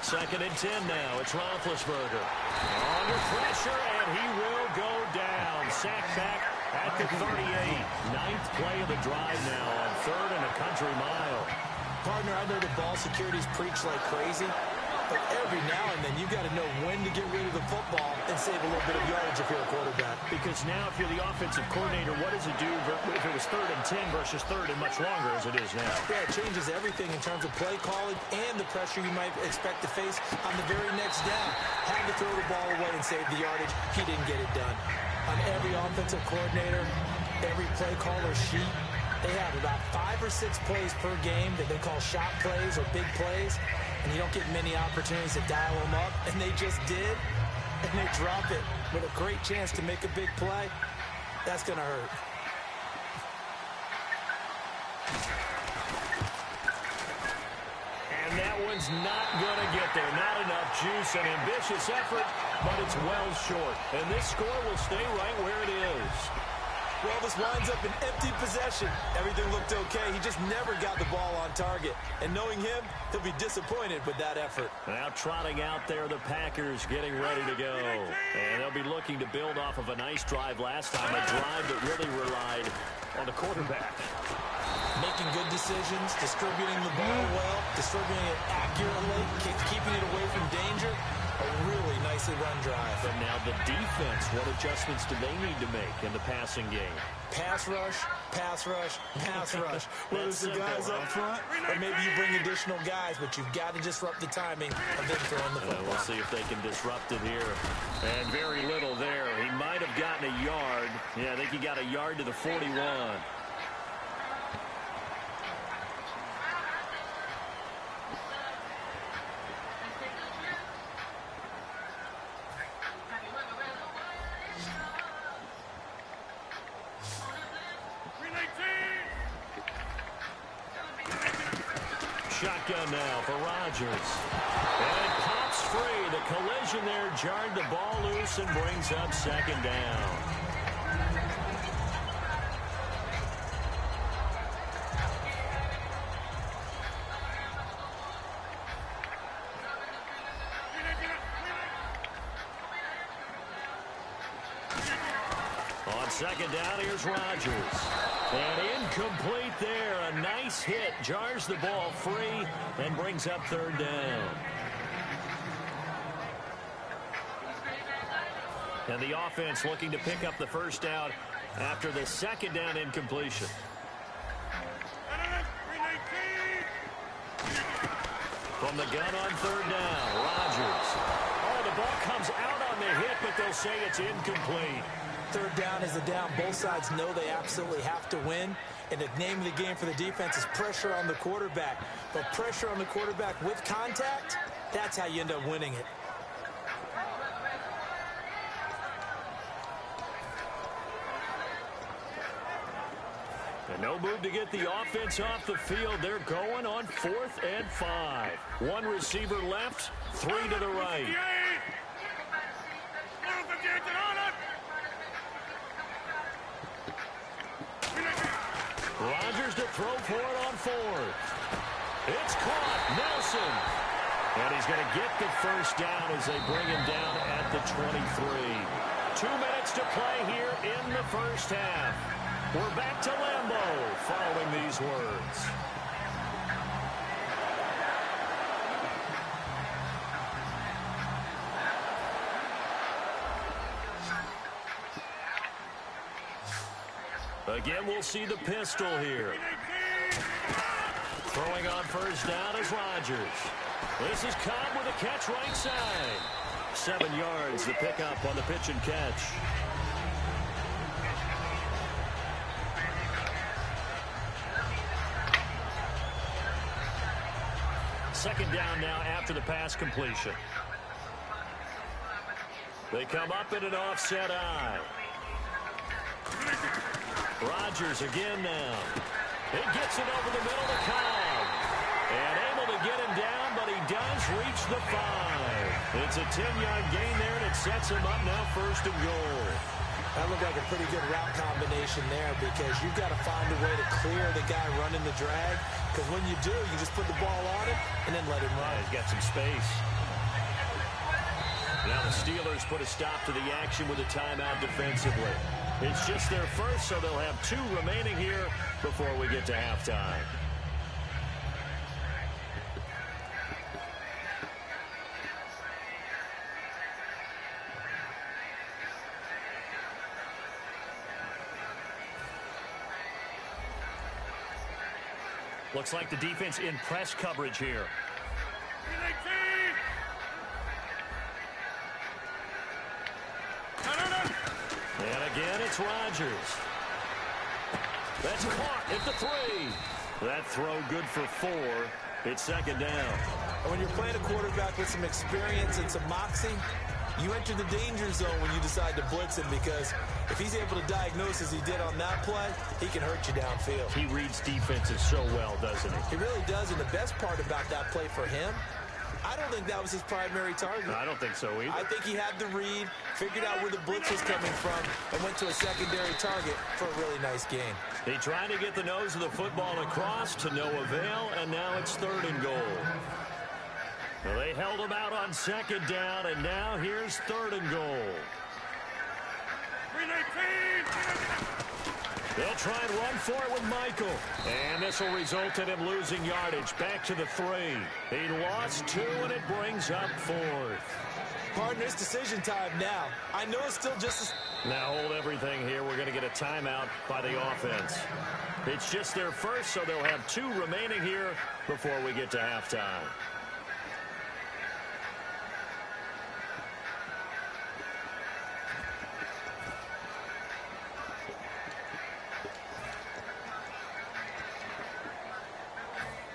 Second and 10 now. It's Roethlisberger. Under pressure, and he will go down. Sack back at the 38. 9th play of the drive now on 3rd and a country mile.
Partner, I know the ball security's preached like crazy, but every now and then you got to know when to get rid of the football and save a little bit of yardage if you're a quarterback.
Because now if you're the offensive coordinator, what does it do if it was 3rd and 10 versus 3rd and much longer as it is now?
Yeah, it changes everything in terms of play calling and the pressure you might expect to face on the very next down. Had to throw the ball away and save the yardage. He didn't get it done. On every offensive coordinator, every play caller sheet, they have about 5 or 6 plays per game that they call shot plays or big plays, and you don't get many opportunities to dial them up, and they just did, and they drop it with a great chance to make a big play. That's going to hurt.
And that one's not going to get there. Not enough juice, an ambitious effort, but it's well short. And this score will stay right where it is.
Well, this winds up an empty possession. Everything looked okay. He just never got the ball on target. And knowing him, he'll be disappointed with that effort.
Now trotting out there, the Packers getting ready to go. And they'll be looking to build off of a nice drive last time, a drive that really relied on the quarterback.
Making good decisions, distributing the ball well, distributing it accurately, keeping it away from danger. A really nicely run drive.
But now the defense, what adjustments do they need to make in the passing game?
Pass rush, pass rush, pass rush. Whether it's the guys up front, or maybe you bring additional guys, but you've got to disrupt the timing of them throwing the football.
We'll see if they can disrupt it here. And very little there. He might have gotten a yard. Yeah, I think he got a yard to the 41. Shotgun now for Rodgers. And it pops breaks free. The collision there jarred the ball loose and brings up second down. On second down, here's Rodgers. And incomplete there. A nice hit. Jars the ball free and brings up third down. And the offense looking to pick up the first down after the second down incompletion. From the gun on third down, Rodgers. Oh, the ball comes out on the hit, but they'll say it's incomplete.
Third down is a down. Both sides know they absolutely have to win. And the name of the game for the defense is pressure on the quarterback. But pressure on the quarterback with contact, that's how you end up winning it.
And no move to get the offense off the field. They're going on 4th and 5. One receiver left, 3 to the right. Rodgers to throw for it on 4th. It's caught. Nelson. And he's going to get the first down as they bring him down at the 23. 2 minutes to play here in the first half. We're back to Lambeau following these words. Again, we'll see the pistol here. Throwing on first down is Rodgers. This is Cobb with a catch right side. 7 yards, the pickup on the pitch and catch. Second down now after the pass completion. They come up in an offset eye. Rodgers again now. He gets it over the middle to Cobb. And able to get him down, but he does reach the 5. It's a 10-yard gain there, and it sets him up now 1st and goal.
That looked like a pretty good route combination there because you've got to find a way to clear the guy running the drag. Because when you do, you just put the ball on it and then let him run.
He's got some space. Now the Steelers put a stop to the action with a timeout defensively. It's just their first, so they'll have 2 remaining here before we get to halftime. Looks like the defense in press coverage here. And again, it's Rodgers. That's caught at the 3. That throw good for 4. It's second down.
When you're playing a quarterback with some experience and some moxie, you enter the danger zone when you decide to blitz him because if he's able to diagnose as he did on that play, he can hurt you downfield.
He reads defenses so well, doesn't he?
He really does, and the best part about that play for him, I don't think that was his primary target.
I don't think so either.
I think he had the read, figured out where the blitz was coming from, and went to a secondary target for a really nice game.
He tried to get the nose of the football across to no avail, and now it's 3rd and goal. Well, they held him out on second down, and now here's 3rd and goal. They'll try and run for it with Michael. And this will result in him losing yardage. Back to the 3. He lost 2, and it brings up 4th.
Partner, it's decision time now. I know it's still just...
Now hold everything here. We're going to get a timeout by the offense. It's just their first, so they'll have 2 remaining here before we get to halftime.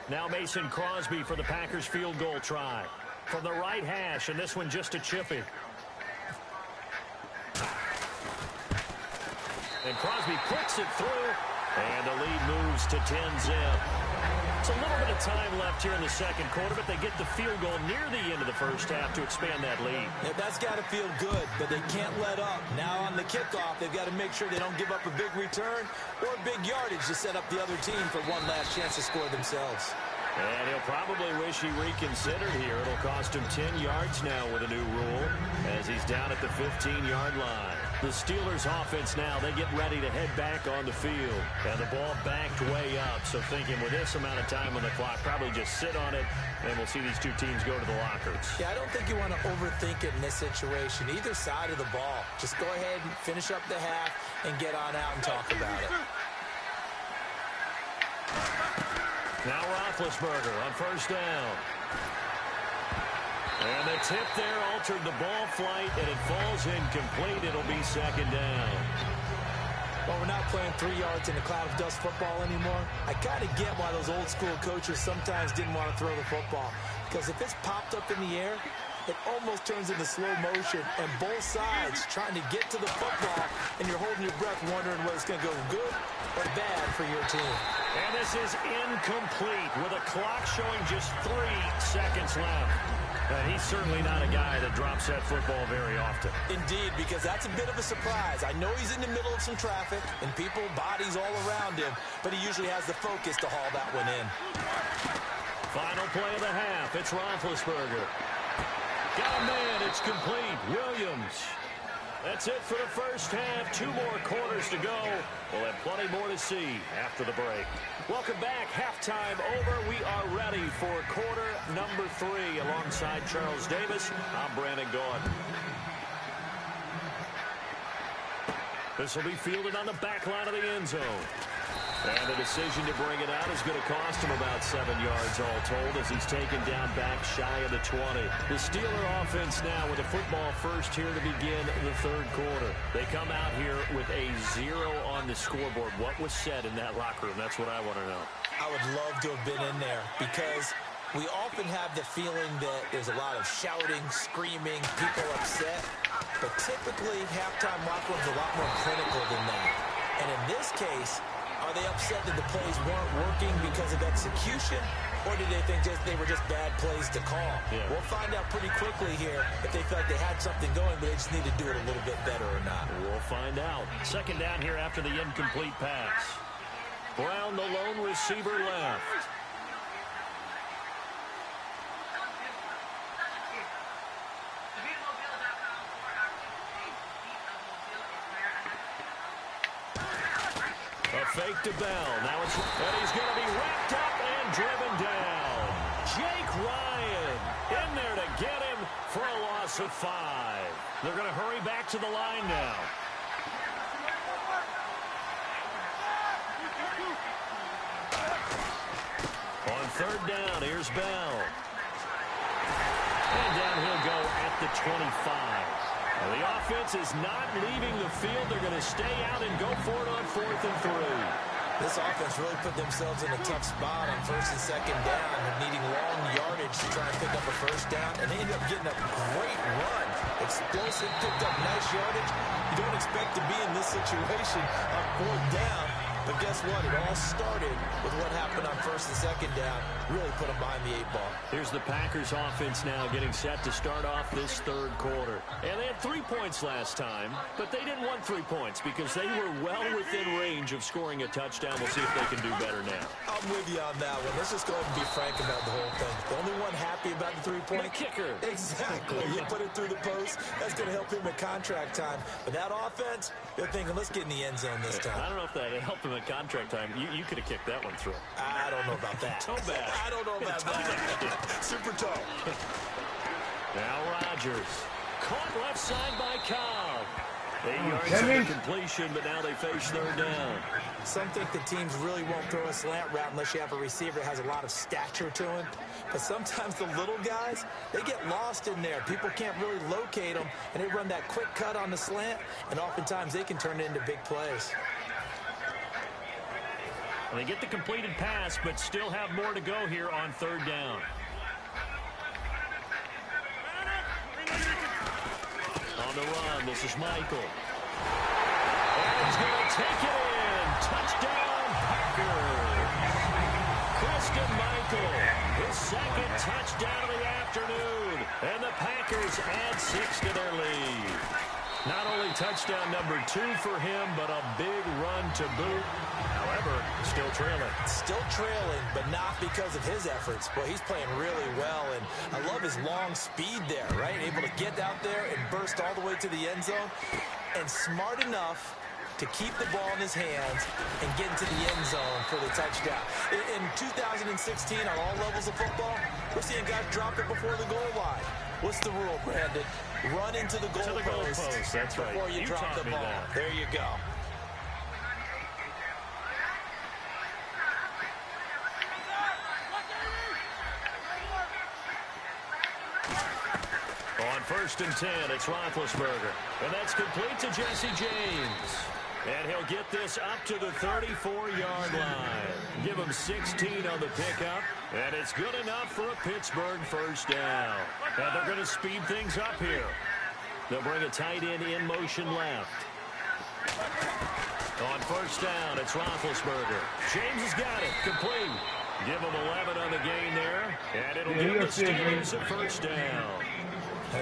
Now Mason Crosby for the Packers field goal try. From the right hash, and this one just a chippy. And Crosby clicks it through, and the lead moves to 10-zip. a little bit of time left here in the second quarter, but they get the field goal near the end of the first half to expand that lead.
Yeah, that's got to feel good, but they can't let up. Now on the kickoff, they've got to make sure they don't give up a big return or big yardage to set up the other team for one last chance to score themselves.
And he'll probably wish he reconsidered here. It'll cost him 10 yards now with a new rule as he's down at the 15-yard line. The Steelers offense now, they get ready to head back on the field. And the ball backed way up. So thinking with this amount of time on the clock, probably just sit on it, and we'll see these two teams go to the lockers.
Yeah, I don't think you want to overthink it in this situation. Either side of the ball. Just go ahead and finish up the half and get on out and talk about it.
Now Roethlisberger on first down. And the tip there altered the ball flight, and it falls incomplete. It'll be second down.
Well, we're not playing 3 yards in a cloud of dust football anymore. I kind of get why those old school coaches sometimes didn't want to throw the football. Because if it's popped up in the air, it almost turns into slow motion, and both sides trying to get to the football, and you're holding your breath wondering whether it's going to go good or bad for your team.
And this is incomplete with a clock showing just 3 seconds left. And he's certainly not a guy that drops that football very often.
Indeed, because that's a bit of a surprise. I know he's in the middle of some traffic and people, bodies all around him, but he usually has the focus to haul that one in.
Final play of the half. It's Roethlisberger. Got a man. It's complete. Williams. That's it for the first half. 2 more quarters to go. We'll have plenty more to see after the break. Welcome back. Halftime over. We are ready for quarter number 3. Alongside Charles Davis, I'm Brandon Gordon. This will be fielded on the back line of the end zone. And the decision to bring it out is going to cost him about 7 yards all told as he's taken down back shy of the 20. The Steeler offense now with a football first here to begin the third quarter. They come out here with a 0 on the scoreboard. What was said in that locker room? That's what I want to know.
I would love to have been in there because we often have the feeling that there's a lot of shouting, screaming, people upset. But typically, halftime locker rooms are a lot more clinical than that. And in this case, are they upset that the plays weren't working because of execution, or did they think they were just bad plays to call?
Yeah.
We'll find out pretty quickly here if they felt they had something going, but they just need to do it a little bit better or not.
We'll find out. Second down here after the incomplete pass. Brown, the lone receiver, left. Fake to Bell. Now it's, and he's going to be wrapped up and driven down. Jake Ryan in there to get him for a loss of 5. They're going to hurry back to the line now. On third down, here's Bell. And down he'll go at the 25. Well, the offense is not leaving the field. They're going to stay out and go for it on 4th and 3.
This offense really put themselves in a tough spot on first and second down, needing long yardage to try and pick up a first down, and they ended up getting a great run. Explosive, picked up nice yardage. You don't expect to be in this situation on 4th down, but guess what? It all started with what happened on first and second down. Really put them behind the 8 ball.
Here's the Packers offense now getting set to start off this third quarter. And they had 3 points last time, but they didn't want 3 points because they were well within range of scoring a touchdown. We'll see if they can do better now.
I'm with you on that one. Let's just go ahead and be frank about the whole thing. The only one happy about the 3-point
kicker.
Exactly. You put it through the post. That's going to help him at contract time. But that offense, they're thinking, let's get in the end zone this time.
I don't know if that helped him at contract time. You could have kicked that one through.
I don't know about that.
Toe bad.
I don't know about that. Super toe.
Now Rodgers. Caught left side by Cobb. 8 yards of completion, but now they face third down.
Some think the teams really won't throw a slant route unless you have a receiver that has a lot of stature to him. But sometimes the little guys, they get lost in there. People can't really locate them, and they run that quick cut on the slant, and oftentimes they can turn it into big plays.
And they get the completed pass, but still have more to go here on third down. On the run, this is Michael. And he's going to take it in. Touchdown, Packers. Christian Michael, his second touchdown of the afternoon. And the Packers add 6 to their lead. Not only touchdown number 2 for him, but a big run to boot. However, still trailing.
Still trailing, but not because of his efforts. But he's playing really well, and I love his long speed there, right? Able to get out there and burst all the way to the end zone. And smart enough to keep the ball in his hands and get into the end zone for the touchdown. In 2016, on all levels of football, we're seeing guys drop it before the goal line. What's the rule, Brandon? Run into the goal post.
That's right.
Before you drop the ball.
That.
There you go.
On 1st and 10, it's Roethlisberger. And that's complete to Jesse James. And he'll get this up to the 34-yard line. Give him 16 on the pickup. And it's good enough for a Pittsburgh first down. And they're going to speed things up here. They'll bring a tight end in motion left. On 1st down, it's Roethlisberger. James has got it. Complete. Give him 11 on the gain there. And it'll give the Steelers a first down.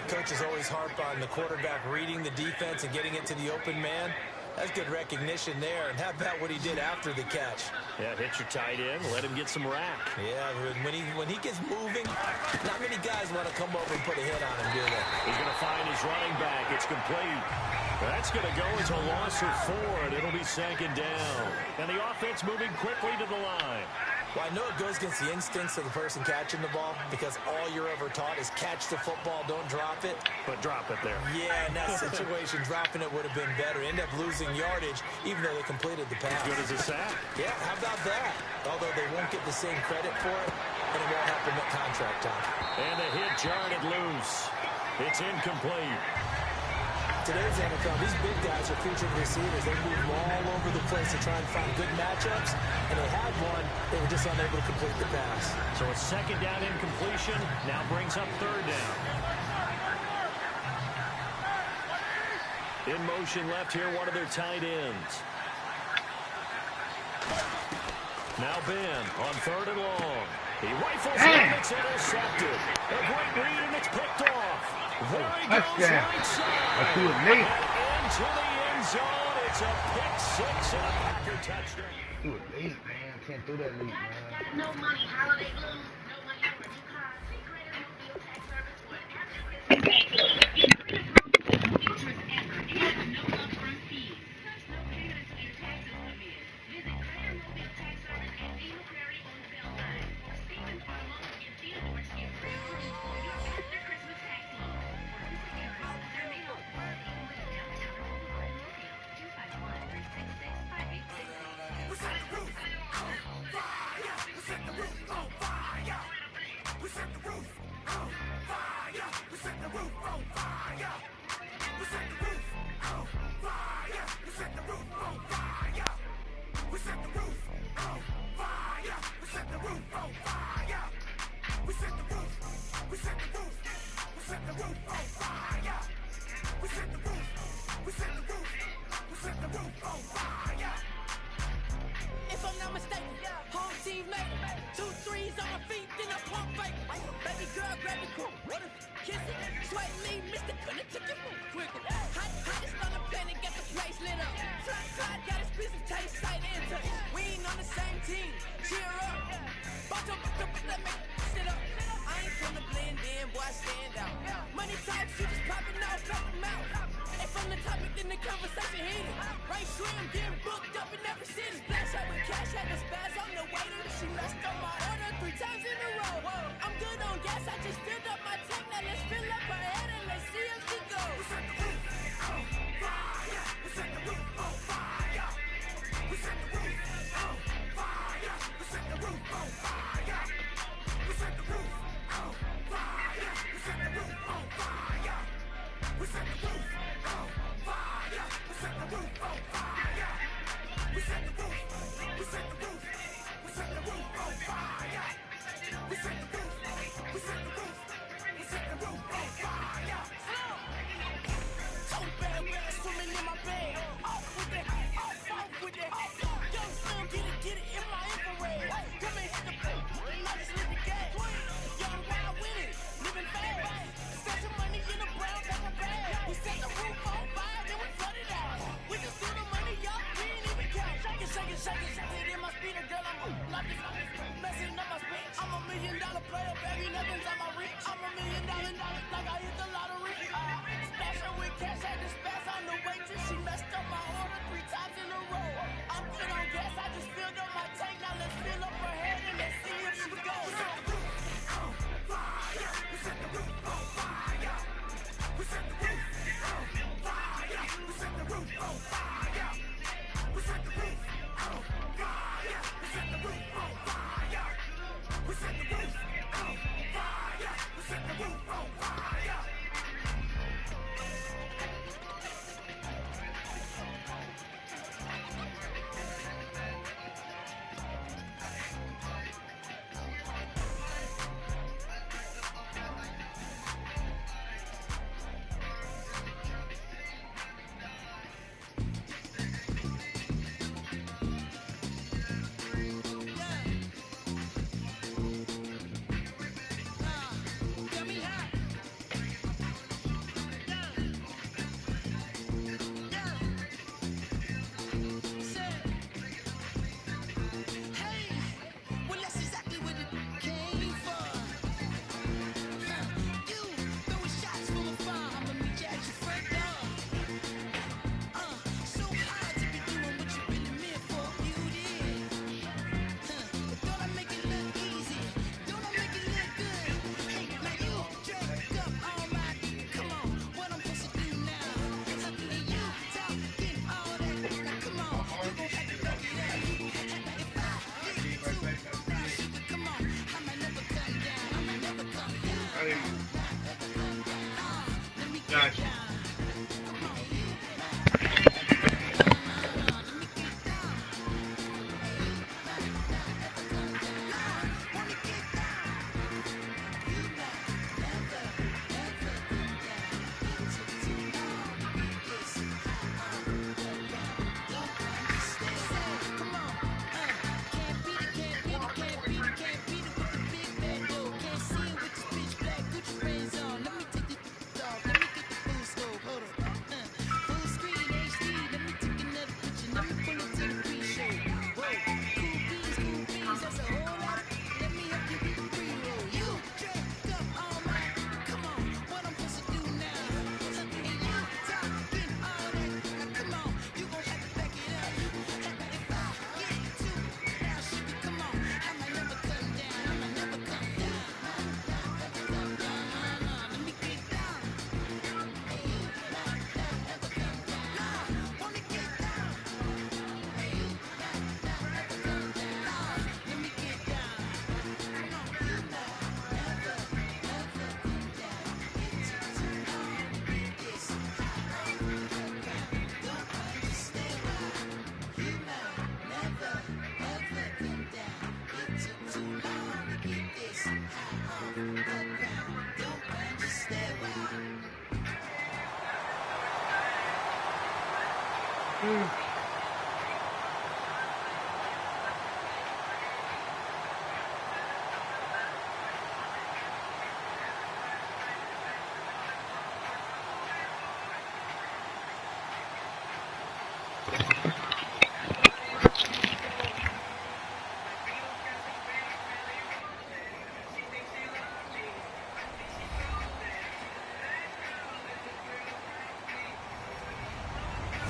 Coaches always harp on the quarterback reading the defense and getting it to the open man. That's good recognition there. And how about what he did after the catch?
Yeah, hit your tight end, let him get some rack.
Yeah, when he gets moving, not many guys want to come over and put a hit on him, do they?
He's going to find his running back. It's complete. That's going to go into a loss of 4, and it'll be 2nd down. And the offense moving quickly to the line.
Well, I know it goes against the instincts of the person catching the ball because all you're ever taught is catch the football, don't drop it.
But drop it there.
Yeah, in that situation, dropping it would have been better. End up losing yardage, even though they completed the pass.
As good as a sack.
Yeah, how about that? Although they won't get the same credit for it, and it won't happen at contract time.
And the hit jarred it loose. It's incomplete.
Today's NFL, these big guys are featured receivers. They move all over the place to try and find good matchups, and they had one. They were just unable to complete the pass.
So a 2nd down incompletion now brings up 3rd down. In motion left here, one of their tight ends. Now Ben on 3rd and long. He rifles it, it's intercepted. A great read, and it's picked off. There he goes right side.
I threw it late.
And into the end zone. It's a pick 6 and a Packer touchdown.
Do it late, man. I can't do that late, man.
No money, holiday blues, no money for new cars. BigQadeer's mobile tax service for interest ever and no upfront fees. Plus no payment until your taxes come in. Visit Crader Mobile Tax Service at Eden Prairie on the Bell Line or Stephen Farlow in Theodore Street, Fremont for your faster Christmas tax loan. For Mr. Harris, their main office, Edenwood, downtown Omaha, Mobile, 251-366-5866.
We set the roof on fire. We set the roof on fire. We set the roof on fire. We set the roof on fire. We set the roof on fire. We set the roof on fire. We set the roof on fire. We set the roof on fire. We set the roof. We set the roof. We set the roof on fire. We set the roof. We set the roof. We set the roof on fire.
If I'm not mistaken, home team made it. 2 3s on my feet, then I pump fake. Baby girl, grab the cool. Kiss it, sweat me, Mr. Couldn't took it from quicker. Hottest on the planet, got the place lit up. Slide, got his piece of taste, sight into it. We ain't on the same team, cheer up. Box up, let me sit up. I ain't gonna blend in, boy, stand out. Money talks, you just popping out, drop them out. If I'm the topic, then the conversation heated. Right swim, getting booked up in every city. Splash out with cash, had the spaz on the waiter. She messed up my order 3 times in a row. I'm good on gas, I just filled up my tank. Now let's fill up her head and let's see if she goes.
We set the roof on fire. We set the roof on fire. We set the roof on fire. We set the roof on fire. We set the roof on fire. We set the roof on fire. We set the roof on fire. We set the roof on fire. We set the roof. We set the roof. We set the roof on fire. We set the roof. We set the roof.
Gotcha.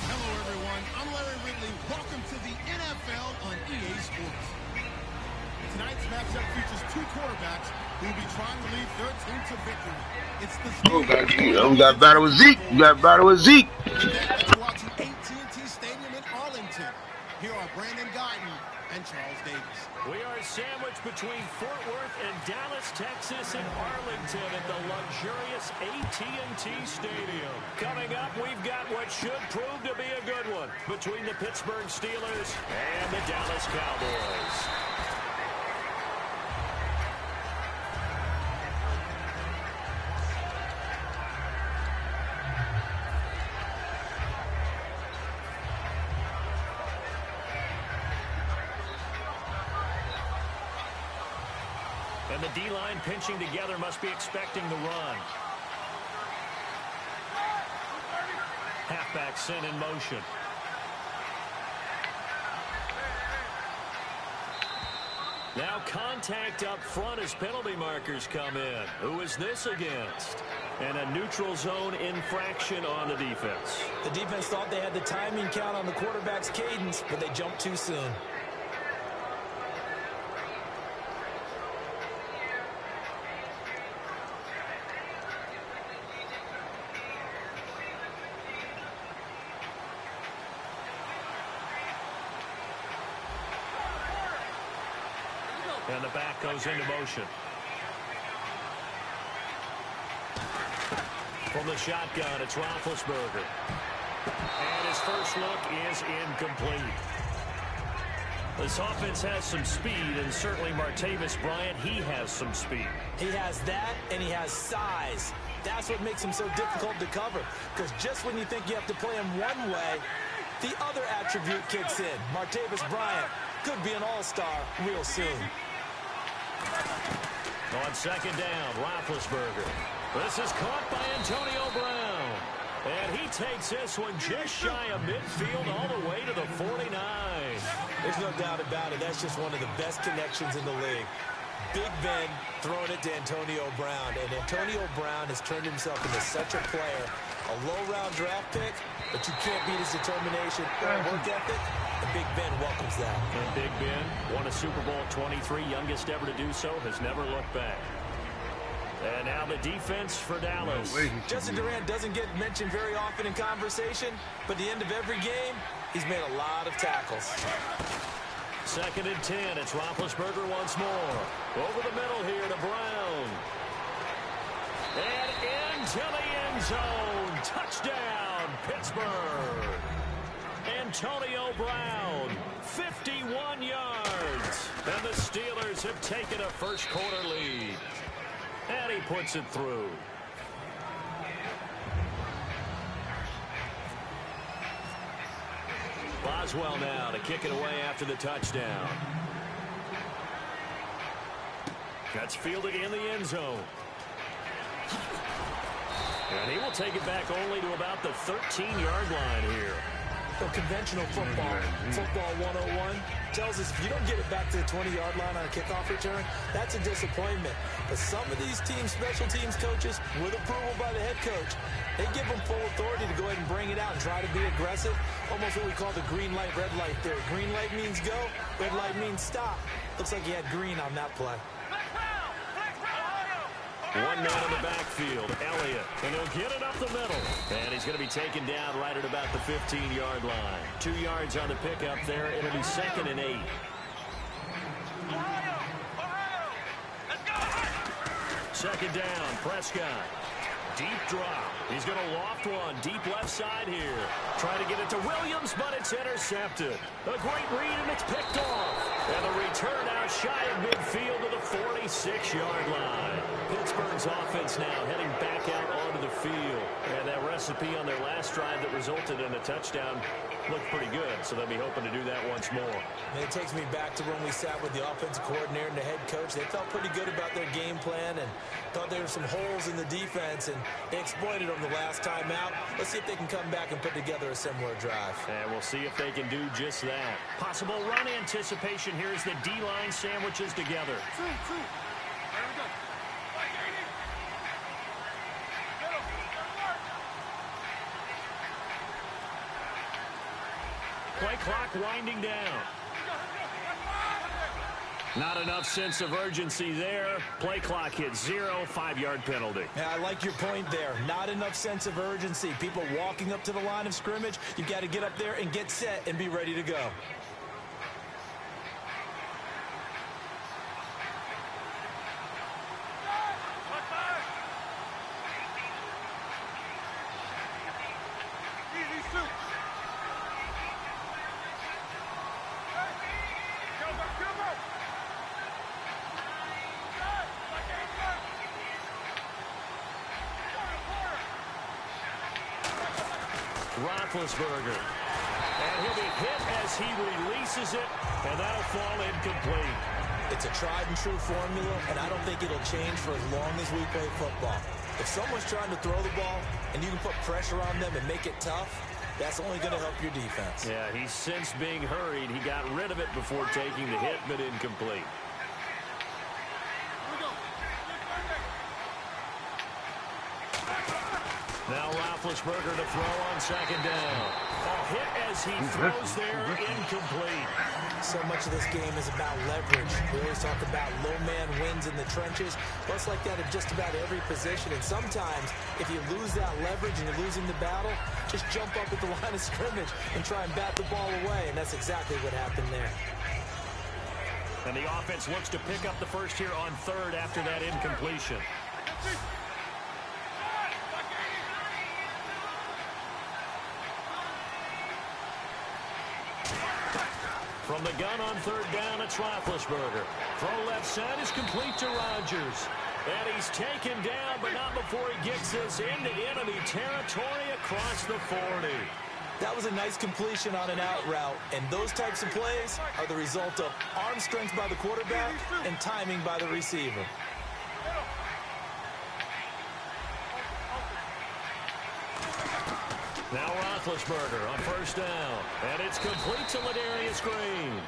Hello, everyone. I'm Larry Ridley. Welcome to the NFL on EA Sports. Tonight's matchup features two quarterbacks who will be trying to lead their team to victory. It's the
We got battle with Zeke. We got battle with Zeke.
Thank you for watching AT&T Stadium in Arlington. Here are Brandon Guyton and Charles Davis.
We are sandwiched between Fort Worth and Dallas, Texas, and Arlington at the luxurious AT&T Stadium. Coming up, we've got what should prove to be a good one between the Pittsburgh Steelers and the Dallas Cowboys. And the D-line pinching together must be expecting the run. Halfback sent in motion. Now contact up front as penalty markers come in. Who is this against? And a neutral zone infraction on the defense.
The defense thought they had the timing count on the quarterback's cadence, but they jumped too soon.
And the back goes into motion. From the shotgun, it's Roethlisberger. And his first look is incomplete. This offense has some speed, and certainly Martavis Bryant, he has some speed.
He has that, and he has size. That's what makes him so difficult to cover, because just when you think you have to play him one way, the other attribute kicks in. Martavis Bryant could be an all-star real soon.
On second down, Roethlisberger. This is caught by Antonio Brown. And he takes this one just shy of midfield all the way to the 49.
There's no doubt about it. That's just one of the best connections in the league. Big Ben throwing it to Antonio Brown. And Antonio Brown has turned himself into such a player. A low-round draft pick, but you can't beat his determination or work ethic. And Big Ben welcomes that.
And Big Ben won a Super Bowl at 23, youngest ever to do so, has never looked back. And now the defense for Dallas.
Justin Durant doesn't get mentioned very often in conversation, but at the end of every game, he's made a lot of tackles.
Second and 10, it's Roethlisberger once more. Over the middle here to Brown. And into the end zone. touchdown, Pittsburgh. Antonio Brown, 51 yards. And the Steelers have taken a first-quarter lead. And he puts it through. Boswell now to kick it away after the touchdown. That's fielded in the end zone. And he will take it back only to about the 13-yard line here.
Conventional football 101 tells us if you don't get it back to the 20-yard line on a kickoff return, that's a disappointment. But some of these teams, special teams coaches, with approval by the head coach, they give them full authority to go ahead and bring it out and try to be aggressive. Almost what we call the green light, red light theory. Green light means go, red light means stop. Looks like he had green on that play.
One man in the backfield, Elliott, and he'll get it up the middle. And he's going to be taken down right at about the 15-yard line. 2 yards on the pickup there. It'll be 2nd and 8. Second down, Prescott. Deep drop. He's going to loft one deep left side here. Trying to get it to Williams, but it's intercepted. A great read, and it's picked off. And the return out shy of midfield to the 46-yard line. Pittsburgh's offense now heading back out onto the field. And that recipe on their last drive that resulted in a touchdown looked pretty good, so they'll be hoping to do that once more.
And it takes me back to when we sat with the offensive coordinator and the head coach. They felt pretty good about their game plan and thought there were some holes in the defense, and they exploited them the last time out. Let's see if they can come back and put together a similar drive.
And we'll see if they can do just that. Possible run anticipation here as the D-line sandwiches together. Play clock winding down. Not enough sense of urgency there. Play clock hits 0, 5-yard penalty.
Yeah, I like your point there. Not enough sense of urgency. People walking up to the line of scrimmage, you've got to get up there and get set and be ready to go.
Roethlisberger. And he'll be hit as he releases it, and that'll fall incomplete.
It's a tried and true formula, and I don't think it'll change for as long as we play football. If someone's trying to throw the ball and you can put pressure on them and make it tough, that's only going to help your defense.
Yeah, he's since being hurried. He got rid of it before taking the hit, but incomplete. Now Roethlisberger to throw on second down. A hit as he throws there, incomplete.
So much of this game is about leverage. We always talk about low man wins in the trenches. Well, it's like that in just about every position. And sometimes, if you lose that leverage and you're losing the battle, just jump up at the line of scrimmage and try and bat the ball away. And that's exactly what happened there.
And the offense looks to pick up the first here on third after that incompletion. From the gun on third down, it's Roethlisberger. Throw left side is complete to Rodgers. And he's taken down, but not before he gets this into enemy territory across the 40.
That was a nice completion on an out route, and those types of plays are the result of arm strength by the quarterback and timing by the receiver.
Now Roethlisberger on first down. And it's complete to Ladarius Green.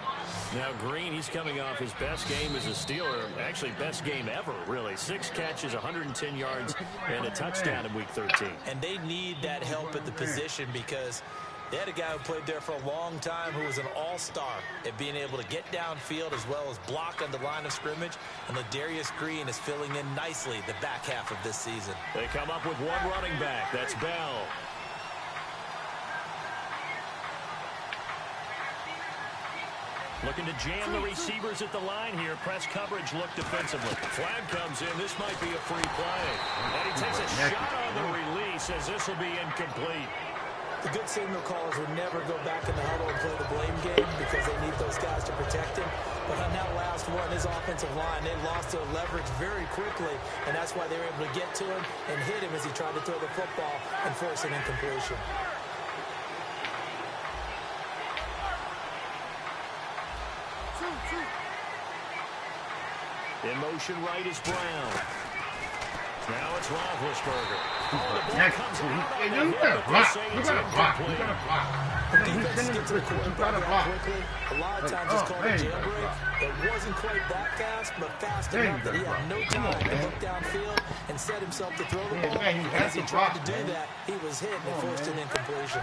Now Green, he's coming off his best game as a Steeler. Actually, best game ever, really. 6 catches, 110 yards, and a touchdown in Week 13.
And they need that help at the position because they had a guy who played there for a long time who was an all-star at being able to get downfield as well as block on the line of scrimmage. And Ladarius Green is filling in nicely the back half of this season.
They come up with one running back. That's Bell. Looking to jam the receivers at the line here. Press coverage look defensively. Flag comes in. This might be a free play. And he takes a shot on the release as this will be incomplete.
The good signal callers would never go back in the huddle and play the blame game because they need those guys to protect him. But on that last one, his offensive line, they lost their leverage very quickly, and that's why they were able to get to him and hit him as he tried to throw the football and force an incompletion.
In motion right is Brown. Now it's Roethlisberger. Oh, the ball comes out.
You gotta block. You gotta block. You gotta block.
The defense gets to the quarterback out quickly. A lot of times it's called a jailbreak. It wasn't quite that fast, but fast enough that he had no time to look downfield and set himself to throw the ball. And as he tried to do that, he was hit and forced an incompletion.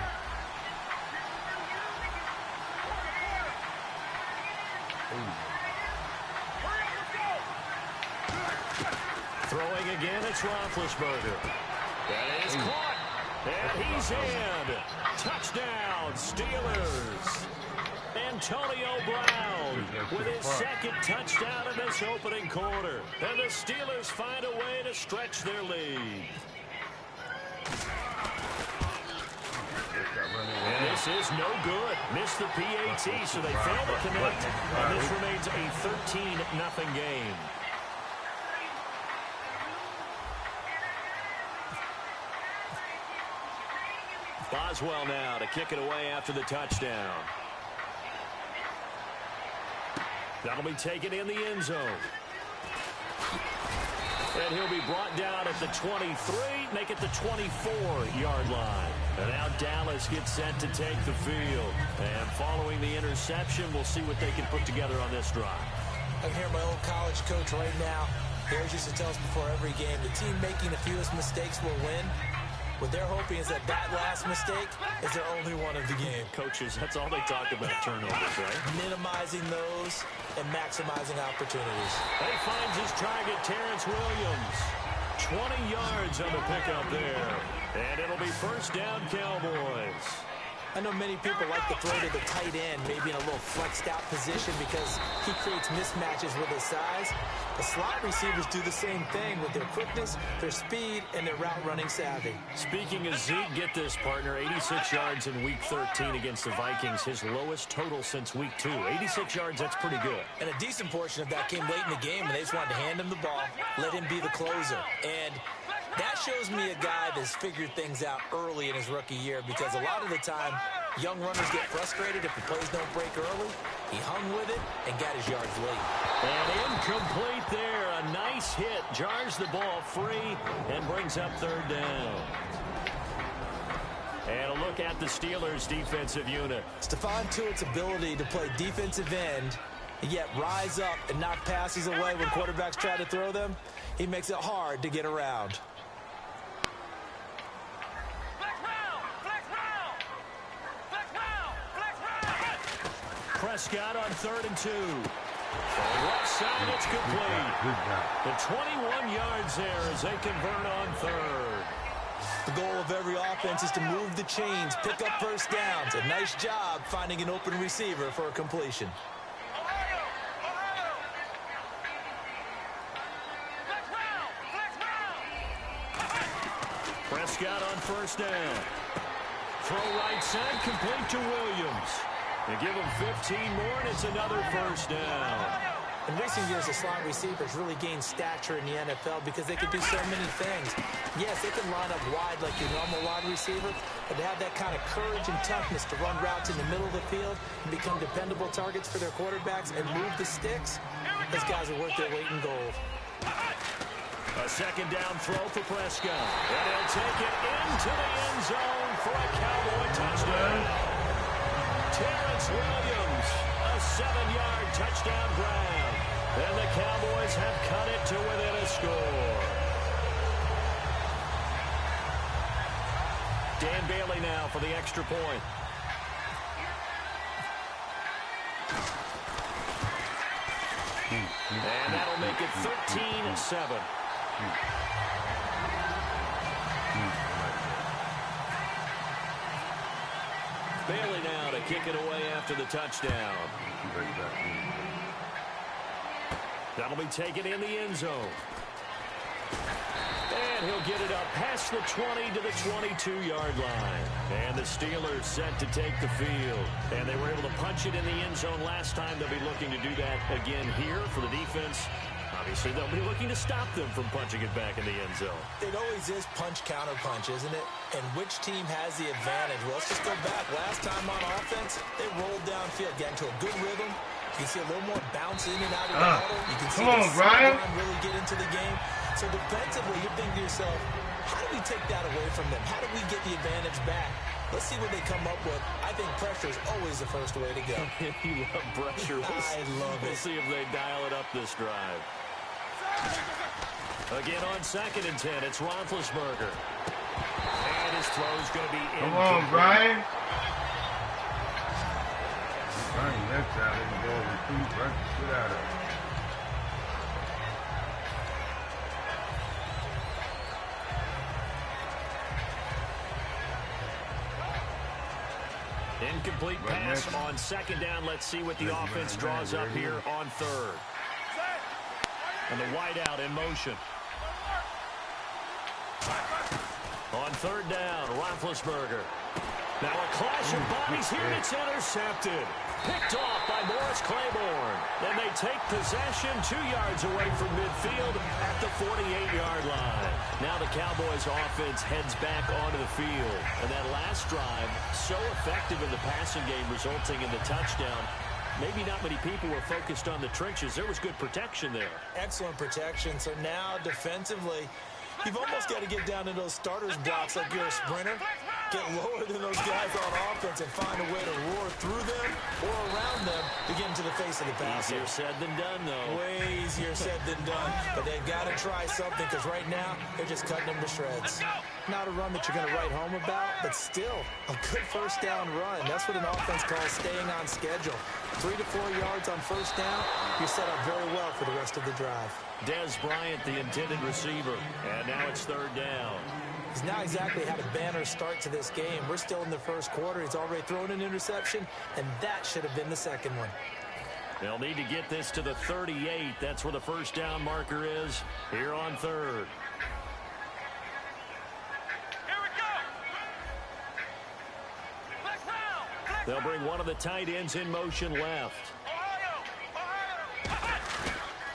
Throwing again, it's Roethlisberger. That is caught. And he's in. Touchdown, Steelers. Antonio Brown with his second touchdown in this opening quarter. And the Steelers find a way to stretch their lead. And this is no good. Missed the PAT, so they fail to connect. And this remains a 13-0 game. Boswell now to kick it away after the touchdown. That'll be taken in the end zone. And he'll be brought down at the 23, make it the 24-yard line. And now Dallas gets set to take the field. And following the interception, we'll see what they can put together on this drive.
I can hear my old college coach right now. He always used to tell us before every game, the team making the fewest mistakes will win. What they're hoping is that last mistake is their only one of the game.
Coaches, that's all they talk about, turnovers, right?
Minimizing those and maximizing opportunities.
He finds his target, Terrence Williams. 20 yards on the pickup there. And it'll be first down, Cowboys.
I know many people like to throw to the tight end, maybe in a little flexed out position because he creates mismatches with his size. The slot receivers do the same thing with their quickness, their speed, and their route running savvy.
Speaking of Zeke, get this, partner, 86 yards in Week 13 against the Vikings, his lowest total since Week 2. 86 yards, that's pretty good.
And a decent portion of that came late in the game, and they just wanted to hand him the ball, let him be the closer. And that shows me a guy that's figured things out early in his rookie year because a lot of the time, young runners get frustrated if the plays don't break early. He hung with it and got his yards late.
And incomplete there. A nice hit. Jars the ball free and brings up third down. And a look at the Steelers' defensive unit.
Stephon Tuitt's ability to play defensive end and yet rise up and knock passes away when quarterbacks try to throw them, he makes it hard to get around.
Prescott on 3rd and 2. Left side, it's complete. The 21 yards there as they convert on 3rd.
The goal of every offense is to move the chains, pick up first downs. A nice job finding an open receiver for a completion.
Prescott on 1st down. Throw right side, complete to Williams. They give him 15 more, and it's another 1st down.
In recent years, the slot receivers really gained stature in the NFL because they could do so many things. Yes, they can line up wide like your normal wide receiver, but to have that kind of courage and toughness to run routes in the middle of the field and become dependable targets for their quarterbacks and move the sticks, those guys are worth their weight in gold.
A 2nd down throw for Prescott. And he'll take it into the end zone for a Cowboy touchdown. Terrence Williams, a 7-yard touchdown grab. And the Cowboys have cut it to within a score. Dan Bailey now for the extra point. And that'll make it 13-7. Bailey now to kick it away after the touchdown. That'll be taken in the end zone. And he'll get it up past the 20 to the 22-yard line. And the Steelers set to take the field. And they were able to punch it in the end zone last time. They'll be looking to do that again here for the defense. Obviously, they'll be looking to stop them from punching it back in the end zone.
It always is punch-counter-punch, isn't it? And which team has the advantage? Well, let's just go back. Last time on offense, they rolled downfield, got into a good rhythm. You can see a little more bounce in and out of the huddle. You can see the sideline really get into the game. So defensively, you're thinking to yourself, how do we take that away from them? How do we get the advantage back? Let's see what they come up with. I think pressure is always the first way to go.
You love pressure.
I love it.
We'll see if they dial it up this drive. Again on 2nd and 10, it's Roethlisberger. And his throw's going to be in.
Come on, Brian. Brian, that's how they can go recruit right the shit out of it.
Incomplete pass on 2nd down. Let's see what the offense draws up here on 3rd. And the wideout in motion. On 3rd down, Roethlisberger. Now a clash of bodies here, and it's intercepted. Picked off by Morris Claiborne. Then they take possession 2 yards away from midfield at the 48-yard line. Now the Cowboys offense heads back onto the field. And that last drive, so effective in the passing game, resulting in the touchdown. Maybe not many people were focused on the trenches. There was good protection there.
Excellent protection. So now defensively, you've almost got to get down to those starters blocks like you're a sprinter. Get lower than those guys on offense and find a way to roar through them or around them to get into the face of the passer.
Easier said than done, though.
Way easier said than done. But they've got to try something because right now they're just cutting them to shreds. Not a run that you're going to write home about, but still a good first down run. That's what an offense calls staying on schedule. 3 to 4 yards on first down, you're set up very well for the rest of the drive.
Dez Bryant, the intended receiver. And now it's 3rd down.
He's now exactly had a banner start to this game. We're still in the first quarter. He's already thrown an interception, and that should have been the second one.
They'll need to get this to the 38. That's where the first down marker is here on 3rd. They'll bring one of the tight ends in motion left.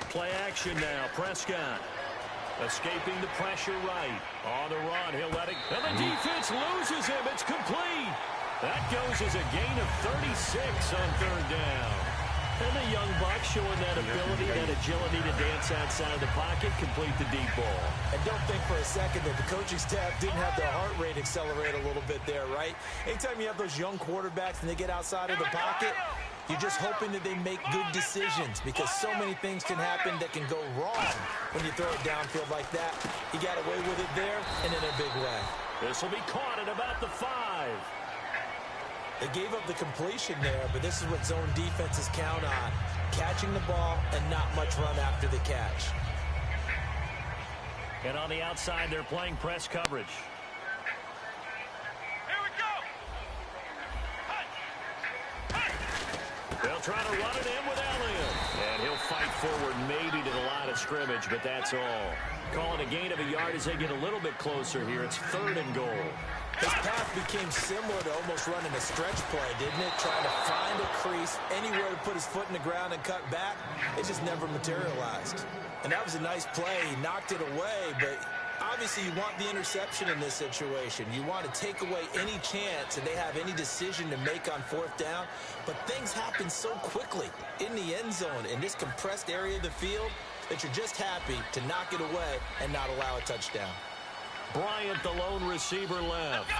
Play action now. Prescott escaping the pressure right. On the run, he'll let it. And the defense loses him. It's complete. That goes as a gain of 36 on 3rd down. And the young buck showing that ability, that agility to dance outside the pocket, complete the deep ball.
And don't think for a second that the coaching staff didn't have their heart rate accelerate a little bit there, right? Anytime you have those young quarterbacks and they get outside of the pocket, you're just hoping that they make good decisions because so many things can happen that can go wrong when you throw it downfield like that. He got away with it there and in a big way.
This will be caught at about the 5.
They gave up the completion there, but this is what zone defenses count on. Catching the ball and not much run after the catch.
And on the outside, they're playing press coverage. They'll try to run it in with Elliott. And he'll fight forward maybe to the line of scrimmage, but that's all. Calling a gain of a yard as they get a little bit closer here. It's 3rd and goal.
His path became similar to almost running a stretch play, didn't it? Trying to find a crease, anywhere to put his foot in the ground and cut back. It just never materialized. And that was a nice play. He knocked it away, but obviously you want the interception in this situation. You want to take away any chance that they have any decision to make on 4th down. But things happen so quickly in the end zone in this compressed area of the field that you're just happy to knock it away and not allow a touchdown.
Bryant, the lone receiver left.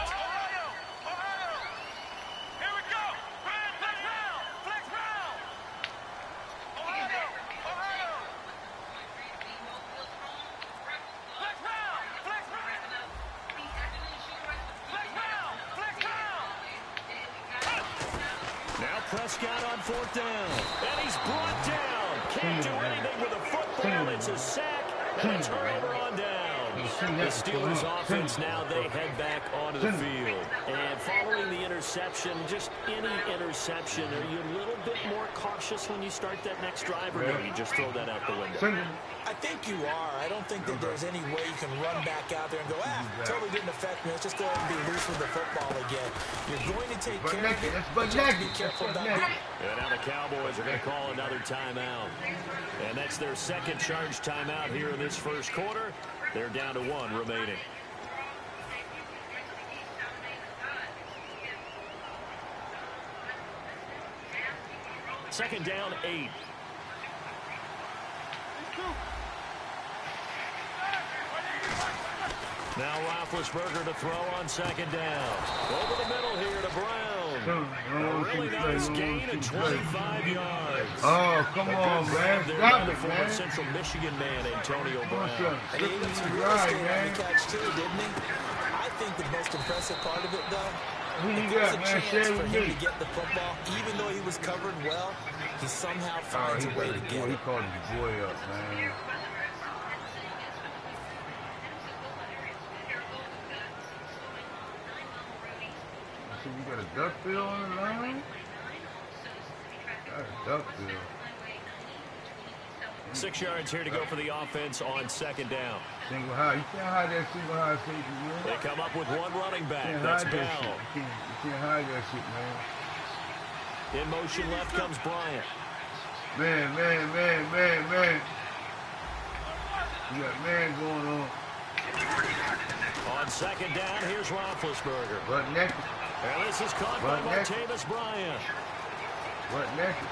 Prescott on 4th down. And he's brought down. Can't do anything with a football. It's a sack and a turnover on down. The Steelers offense now, they head back onto the field. And following the interception, just any interception, are you a little bit more cautious when you start that next drive, or no, you just throw that out the window?
I think you are. I don't think that there's any way you can run back out there and go, totally didn't affect me. Let's just go ahead and be loose with the football again. You're going to take care of it, but you have to be careful about it.
And now the Cowboys are going to call another timeout. And that's their second charge timeout here in this first quarter. They're down to 1 remaining. Second down, 8. Now Roethlisberger to throw on second down. Over the middle here to Brown. A really nice gain of 25 yards.
Oh, come on, man. Stop it,
former
man.
Central Michigan man, Antonio Brown.
And he was right, man. The catch too, didn't he? I think the most impressive part of it, though, if there was a chance for him to get the football, even though he was covered well, he somehow finds a way to get it.
He called his boy up, man. So you got a duck bill on the line? Got a duck bill.
6 yards here to go for the offense on second down.
Single high. You can't hide that single high safety, man.
They come up with 1 running back.
You can't
That's
hide that
Bell.
shit. You can't hide that shit, man.
In motion left comes Bryant.
Man. You got man going on.
On second down, here's Roethlisberger.
Butt naked.
And this is caught by Martavis Bryant.
Butt naked.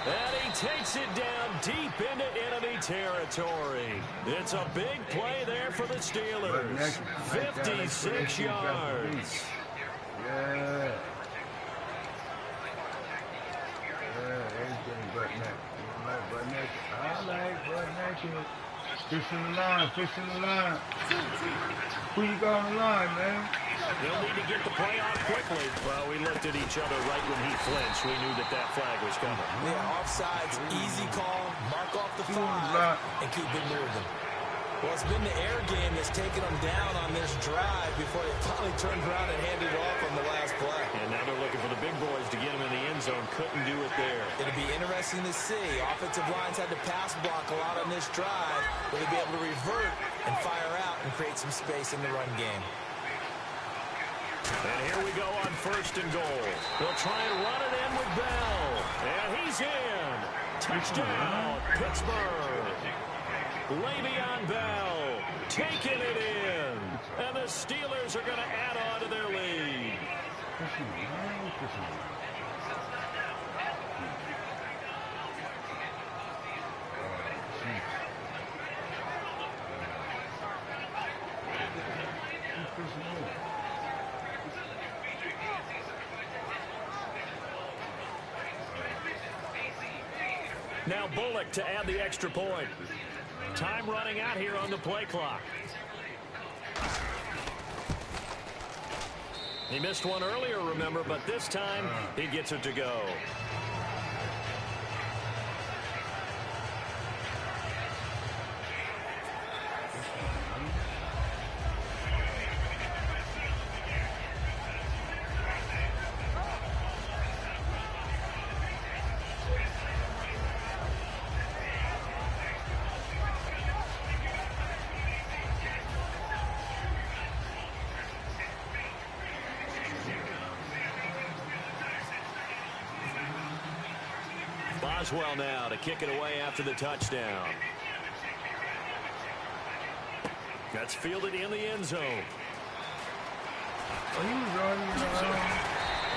And he takes it down deep into enemy territory. It's a big play there for the Steelers. 56 yards.
Yeah. Everything butt naked. You like butt naked? I like butt naked. Fish in the line. Who you got on the line, man?
They'll need to get the play off quickly. Well, we looked at each other right when he flinched. We knew that flag was coming.
Yeah, offsides, easy call, mark off the 5, and keep it moving. Well, it's been the air game that's taken them down on this drive before they finally turned around and handed it off on the last play.
And now they're looking for the big boys to get them in the end zone. Couldn't do it there.
It'll be interesting to see. Offensive lines had to pass block a lot on this drive. Will they be able to revert and fire out and create some space in the run game?
And here we go on first and goal. They'll try and run it in with Bell. And he's in. Touchdown, Pittsburgh. Le'Veon Bell taking it in. And the Steelers are going to add on to their lead. Now Bullock to add the extra point. Time running out here on the play clock. He missed one earlier, remember, but this time he gets it to go. Boswell now to kick it away after the touchdown. That's fielded in the end zone.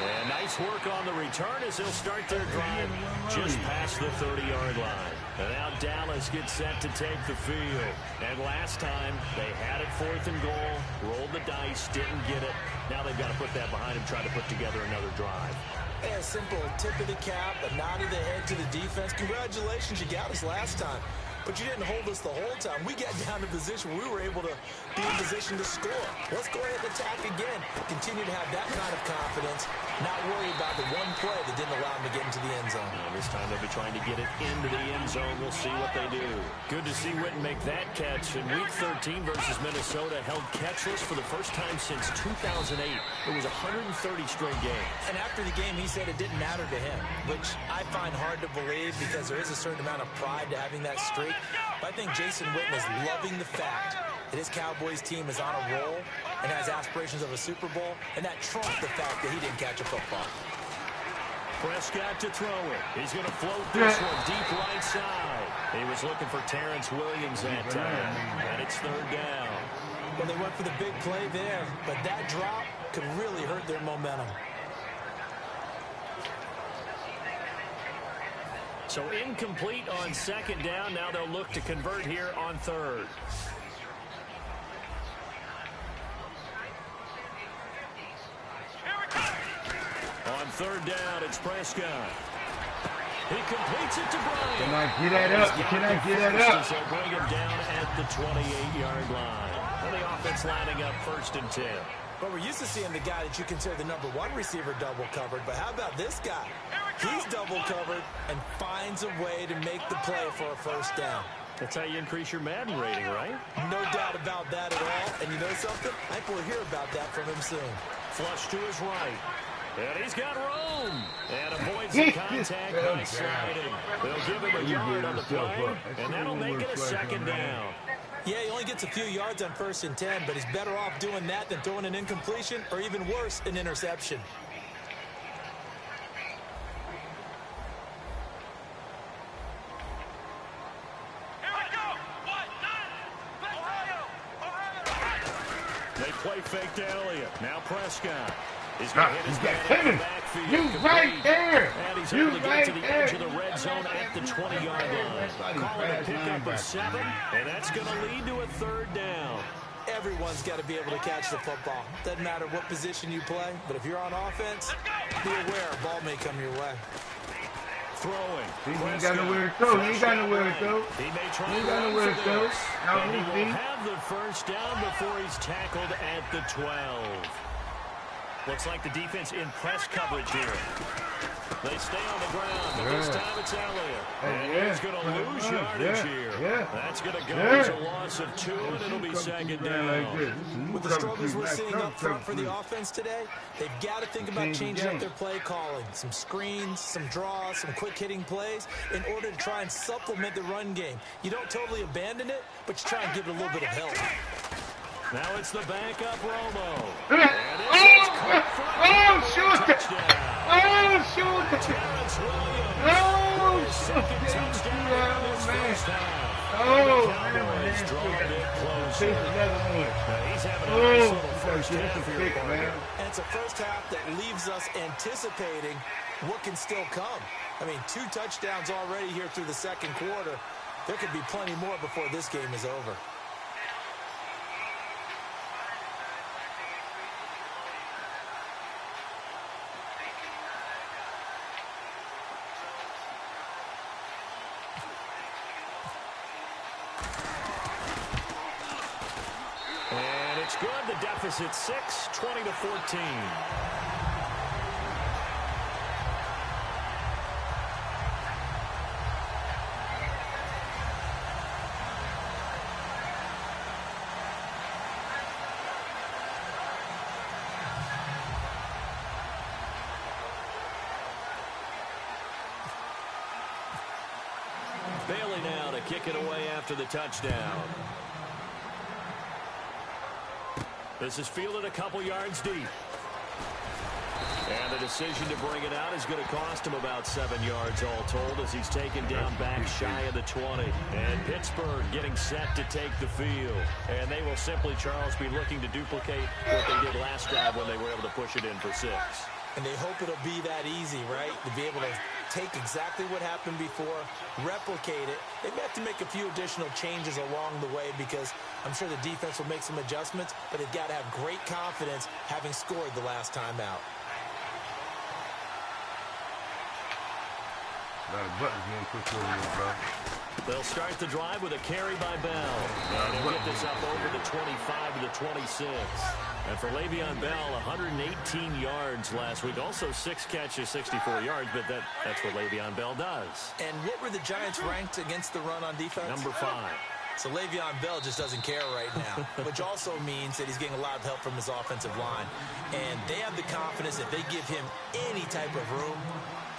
And nice work on the return as they'll start their drive just past the 30-yard line. And now Dallas gets set to take the field. And last time they had it 4th and goal, rolled the dice, didn't get it. Now they've got to put that behind them, try to put together another drive.
Yeah, a simple tip of the cap, a nod of the head to the defense. Congratulations, you got us last time. but you didn't hold us the whole time. We got down to position where we were able to be in position to score. Let's go ahead and attack again. Continue to have that kind of confidence, not worry about the one play that didn't allow them to get into the end zone.
Well, this time they'll be trying to get it into the end zone. We'll see what they do. Good to see Witten make that catch in Week 13 versus Minnesota. Held catchless for the first time since 2008. It was 130 straight games.
And after the game, he said it didn't matter to him, which I find hard to believe because there is a certain amount of pride to having that streak. But I think Jason Witten is loving the fact that his Cowboys team is on a roll and has aspirations of a Super Bowl, and that trumps the fact that he didn't catch a football.
Prescott to throw it. He's going to float this one deep right side. He was looking for Terrence Williams that time, and it's third down.
Well, they went for the big play there, but that drop could really hurt their momentum.
So incomplete on second down. Now they'll look to convert here on third. On third down, it's Prescott. He completes it to Bryant.
Can I get that up? Can I get that up?
So bring him down at the 28-yard line. And the offense lining up 1st and 10.
But we're used to seeing the guy that you consider the number one receiver double covered. But how about this guy? He's double covered and finds a way to make the play for a first down.
That's how you increase your Madden rating, right?
No doubt about that at all. And you know something? I think we'll hear about that from him soon.
Flush to his right. And he's got room. And avoids the contact by sliding. They'll give him a yard on the play. And that'll make it a second down.
Yeah, he only gets a few yards on 1st and 10, but he's better off doing that than throwing an incompletion or even worse, an interception.
They play fake to Elliott. Now Prescott. He's
Nah,
going to hit his
you got
man in
Kevin.
the backfield.
You right there.
And he's
You
able to get
right
to the
there.
edge of the red zone at the 20-yard line. Calling a pickup of 7, and that's going to lead to a third down.
Everyone's got to be able to catch the football. Doesn't matter what position you play, but if you're on offense, be aware a ball may come your way.
Throwing.
He ain't got nowhere to throw. He ain't got nowhere to throw.
He may try
He ain't
to
got
run
nowhere to
for
throw.
this.
Now
And he
who's
will
he?
have the first down before he's tackled at the 12. Looks like the defense in press coverage here. They stay on the ground, but this time it's Elliott. And he's going to lose yardage here. That's going to go as a loss of 2, and it'll be second down.
With the struggles we're seeing up front for the offense today, they've got to think about changing up their play calling. Some screens, some draws, some quick-hitting plays in order to try and supplement the run game. You don't totally abandon it, but you try and give it a little bit of help.
Now it's the backup Romo.
Oh, shoot! Oh, shoot!
Terrence Williams.
Oh,
Second touchdown of his first half.
Oh,
Cowboys drawing it closer.
Take another one.
He's having a nice little
Oh,
first
that's
half
a
here,
pick,
Parker.
man.
And it's a first half that leaves us anticipating what can still come. I mean, 2 touchdowns already here through the second quarter. There could be plenty more before this game is over.
And it's good. The deficit 6, 20-14. Bailey now to kick it away after the touchdown. This is fielded a couple yards deep. And the decision to bring it out is going to cost him about 7 yards all told as he's taken down back shy of the 20. And Pittsburgh getting set to take the field. And they will simply, Charles, be looking to duplicate what they did last drive when they were able to push it in for 6.
And they hope it'll be that easy, right? To be able to take exactly what happened before, replicate it. They may have to make a few additional changes along the way because I'm sure the defense will make some adjustments, but they've got to have great confidence having scored the last time out.
A lot of buttons being pushed over here, bro.
They'll start the drive with a carry by Bell. And they'll get this up over the 25 to the 26. And for Le'Veon Bell, 118 yards last week. Also 6 catches, 64 yards, but that's what Le'Veon Bell does.
And what were the Giants ranked against the run on defense?
Number 5.
So Le'Veon Bell just doesn't care right now, which also means that he's getting a lot of help from his offensive line. And they have the confidence that they give him any type of room,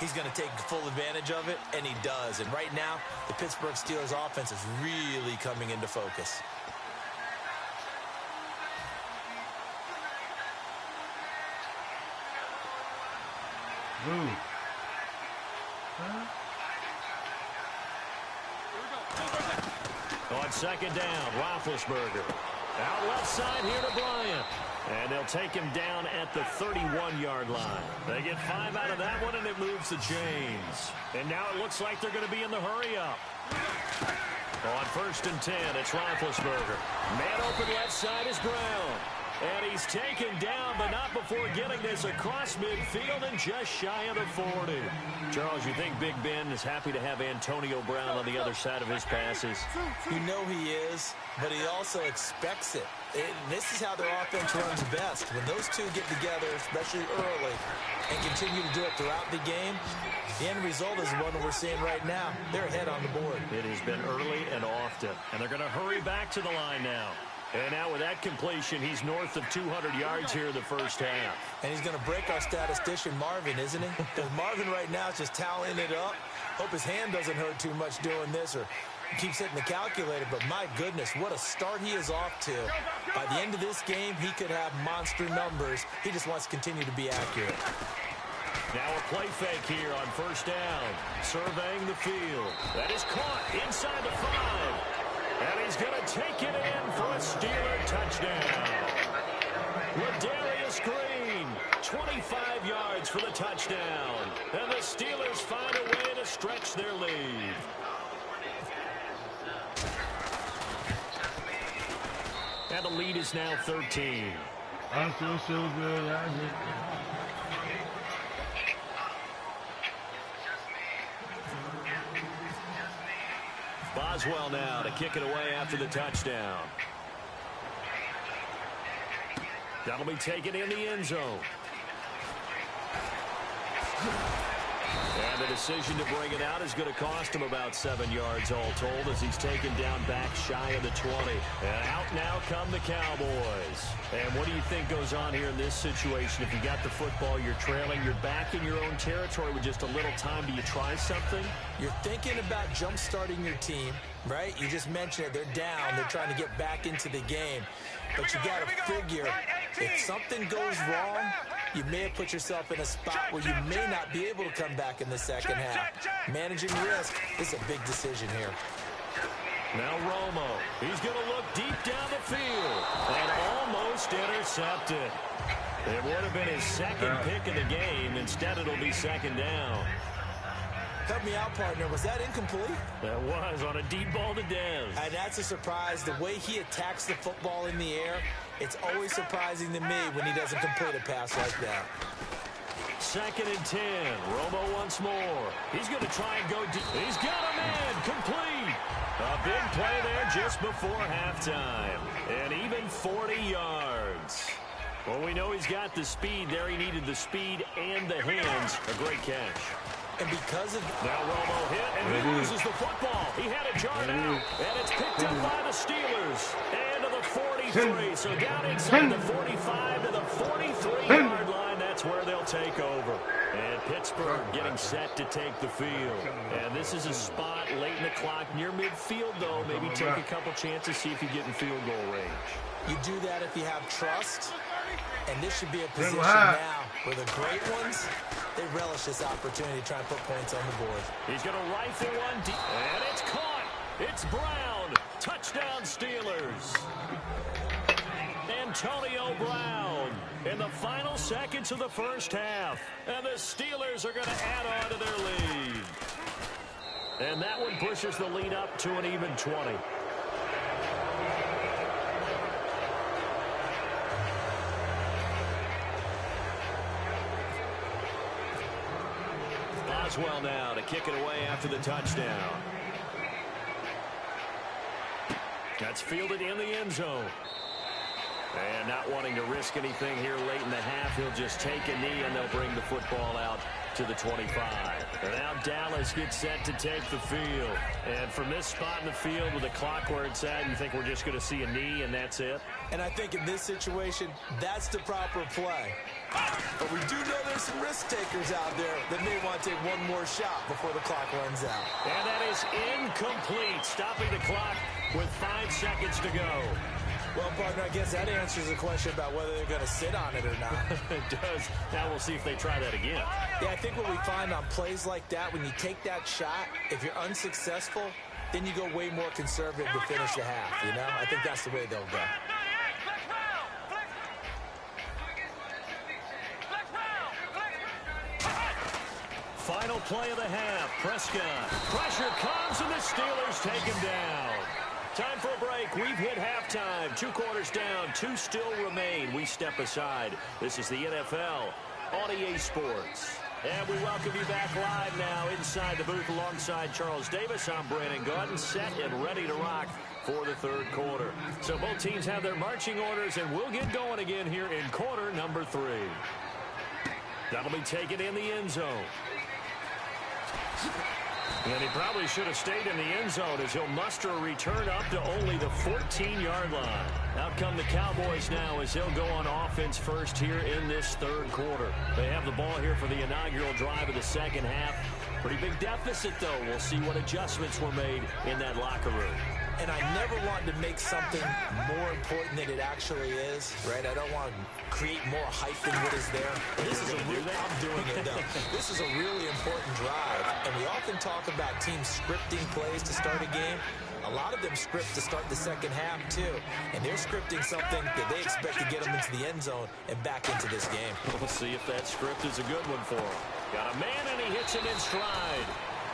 he's going to take full advantage of it, and he does. And right now, the Pittsburgh Steelers offense is really coming into focus.
On second down, Roethlisberger. Out left side here to Bryant. And they'll take him down at the 31-yard line. They get 5 out of that one, and it moves the chains. And now it looks like they're going to be in the hurry-up. On 1st and 10, it's Roethlisberger. Man open left side is Brown. And he's taken down, but not before getting this across midfield and just shy of the 40. Charles, you think Big Ben is happy to have Antonio Brown on the other side of his passes?
You know he is, but he also expects it. This is how their offense runs best. When those two get together, especially early, and continue to do it throughout the game, the end result is the one we're seeing right now. They're ahead on the board.
It has been early and often, and they're going to hurry back to the line now. And now with that completion, he's north of 200 yards here in the first half.
And he's going to break our statistician Marvin, isn't he? Because Marvin right now is just tallying it up. Hope his hand doesn't hurt too much doing this or keeps hitting the calculator. But my goodness, what a start he is off to. By the end of this game, he could have monster numbers. He just wants to continue to be accurate.
Now a play fake here on 1st down. Surveying the field. That is caught inside the 5. And he's going to take it in for a Steeler touchdown. Ladarius Green, 25 yards for the touchdown. And the Steelers find a way to stretch their lead. And the lead is now 13.
I feel so good.
Boswell now to kick it away after the touchdown. That'll be taken in the end zone. And the decision to bring it out is going to cost him about 7 yards all told as he's taken down back shy of the 20. And out now come the Cowboys. And what do you think goes on here in this situation? If you got the football, you're trailing, you're back in your own territory with just a little time. Do you try something?
You're thinking about jump-starting your team, right? You just mentioned it. They're down. They're trying to get back into the game. But you got to figure if something goes wrong, you may have put yourself in a spot where you may not be able to come back in the second half. Managing risk is a big decision here.
Now Romo. He's going to look deep down the field and almost intercepted. It would have been his second pick of the game. Instead, it'll be 2nd down.
Help me out, partner. Was that incomplete?
That was on a deep ball to Dez.
And that's a surprise. The way he attacks the football in the air, it's always surprising to me when he doesn't complete a pass like that.
2nd and 10. Romo once more. He's going to try and go deep. He's got him in. Complete. A big play there just before halftime. And even 40 yards. Well, we know he's got the speed there. He needed the speed and the hands. A great catch.
And because of...
Now Romo hit, and he loses the football. He had it jarred out, and it's picked up by the Steelers. And to the 43, so down inside the 45 to the 43-yard line. That's where they'll take over. And Pittsburgh getting set to take the field. And this is a spot late in the clock near midfield, though. Maybe take a couple chances, see if you get in field goal range.
You do that if you have trust. And this should be a position now where the great ones, they relish this opportunity to try and put points on the board.
He's going to rifle one deep, and it's caught. It's Brown. Touchdown Steelers. Antonio Brown in the final seconds of the first half. And the Steelers are going to add on to their lead. And that one pushes the lead up to an even 20. Boswell now to kick it away after the touchdown. That's fielded in the end zone. And not wanting to risk anything here late in the half, he'll just take a knee, and they'll bring the football out to the 25. And now Dallas gets set to take the field. And from this spot in the field with the clock where it's at, you think we're just going to see a knee and that's it?
And I think in this situation, that's the proper play. But we do know there's some risk takers out there that may want to take one more shot before the clock runs out.
And that is incomplete, stopping the clock with 5 seconds to go.
Well, partner, I guess that answers the question about whether they're going to sit on it or not.
It does. Now we'll see if they try that again.
Yeah, I think what we find on plays like that, when you take that shot, if you're unsuccessful, then you go way more conservative to finish the half, you know? I think that's the way they'll go.
Final play of the half. Prescott. Pressure comes, and the Steelers take him down. Time for a break. We've hit halftime. 2 quarters down. 2 still remain. We step aside. This is the NFL on EA Sports. And we welcome you back live now inside the booth alongside Charles Davis. I'm Brandon Gaudin, set and ready to rock for the 3rd quarter. So both teams have their marching orders, and we'll get going again here in quarter number 3. That'll be taken in the end zone. And he probably should have stayed in the end zone as he'll muster a return up to only the 14-yard line. Out come the Cowboys now as they'll go on offense first here in this 3rd quarter. They have the ball here for the inaugural drive of the 2nd half. Pretty big deficit, though. We'll see what adjustments were made in that locker room.
And I never want to make something more important than it actually is, right? I don't want to create more hype than what is there. This is I'm doing it, though. This is a really important drive. And we often talk about teams scripting plays to start a game. A lot of them script to start the 2nd half, too. And they're scripting something that they expect to get them into the end zone and back into this game.
We'll see if that script is a good one for him. Got a man, and he hits him in stride.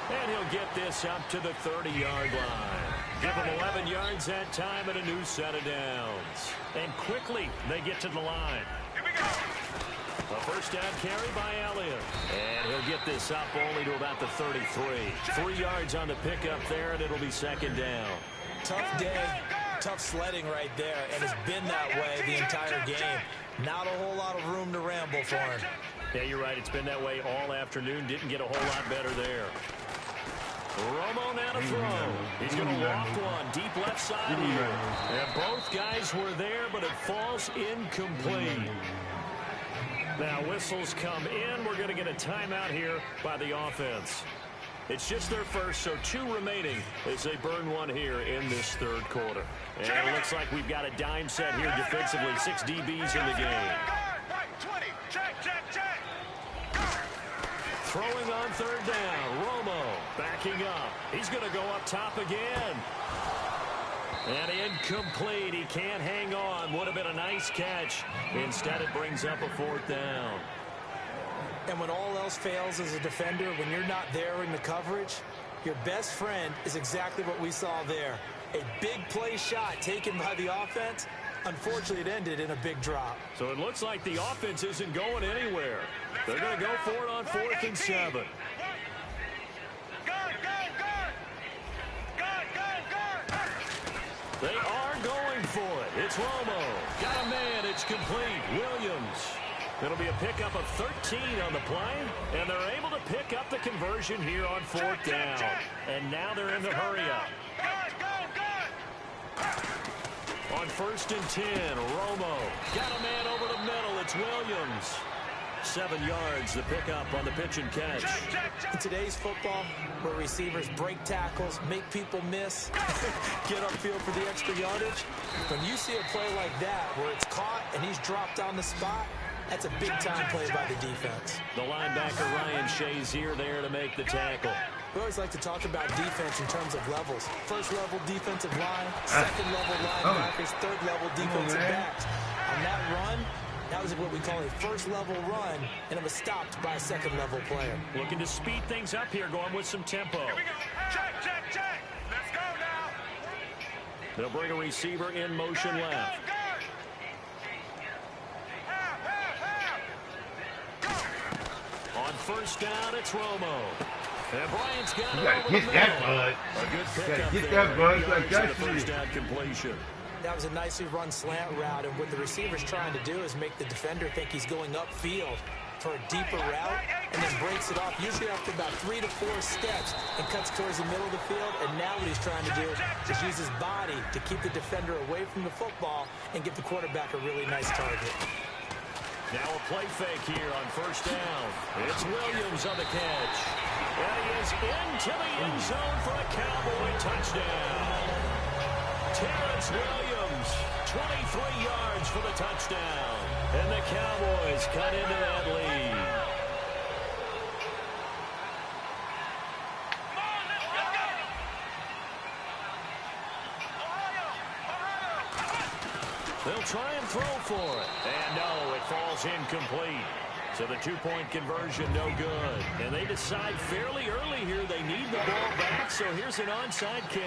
And he'll get this up to the 30-yard line. Give him 11 yards that time and a new set of downs. And quickly, they get to the line.
Here we go.
A first down carry by Elliott. And he'll get this up only to about the 33. 3 yards on the pickup there, and it'll be 2nd down.
Tough day, tough sledding right there, and it's been that way the entire game. Not a whole lot of room to ramble for him.
Yeah, you're right. It's been that way all afternoon. Didn't get a whole lot better there. Romo now to throw. He's going to loft one deep left side here. And both guys were there, but it falls incomplete. Now whistles come in. We're going to get a timeout here by the offense. It's just their first, so 2 remaining as they burn one here in this 3rd quarter. And it looks like we've got a dime set here defensively. 6 DBs in the game. Throwing on 3rd down. Romo backing up. He's going to go up top again. And incomplete. He can't hang on. Would have been a nice catch. Instead, it brings up a 4th down.
And when all else fails as a defender, when you're not there in the coverage, your best friend is exactly what we saw there. A big play shot taken by the offense. Unfortunately, it ended in a big drop.
So it looks like the offense isn't going anywhere. They're going to go for it on 4th and 7. They are going for it. It's Romo. Got a man. It's complete. Williams. It'll be a pickup of 13 on the play, and they're able to pick up the conversion here on 4th down. And now they're in the hurry-up. On 1st and 10, Romo. Got a man over the middle. It's Williams. 7 yards, the pickup on the pitch and catch.
In today's football, where receivers break tackles, make people miss, get upfield for the extra yardage, when you see a play like that where it's caught and he's dropped on the spot, that's a big-time play by the defense.
The linebacker, Ryan Shazier, there to make the tackle.
We always like to talk about defense in terms of levels. First level defensive line, second level linebackers, third level defensive backs. On that run, that was what we call a first level run, and it was stopped by a second level player.
Looking to speed things up here, going with some tempo.
Here we go. Check. Let's go now.
They'll bring a receiver in motion left. On 1st down, it's Romo. And Bryant's got
You
it
gotta
over
get
the
that,
middle.
bud.
A good
You
pickup
gotta get
there.
that, bud.
8
You gotta
yards to the
catch
first
it.
down completion.
That was a nicely run slant route, and what the receiver's trying to do is make the defender think he's going upfield for a deeper route, and then breaks it off, usually after about 3 to 4 steps, and cuts towards the middle of the field. And now what he's trying to do is use his body to keep the defender away from the football and give the quarterback a really nice target.
Now a play fake here on first down. It's Williams on the catch. And he is into the end zone for a Cowboy touchdown. Terrence Williams, 23 yards for the touchdown. And the Cowboys cut into that lead. They'll try and throw for it. And no, it falls incomplete. So the two-point conversion no good. And they decide fairly early here they need the ball back, so here's an onside kick.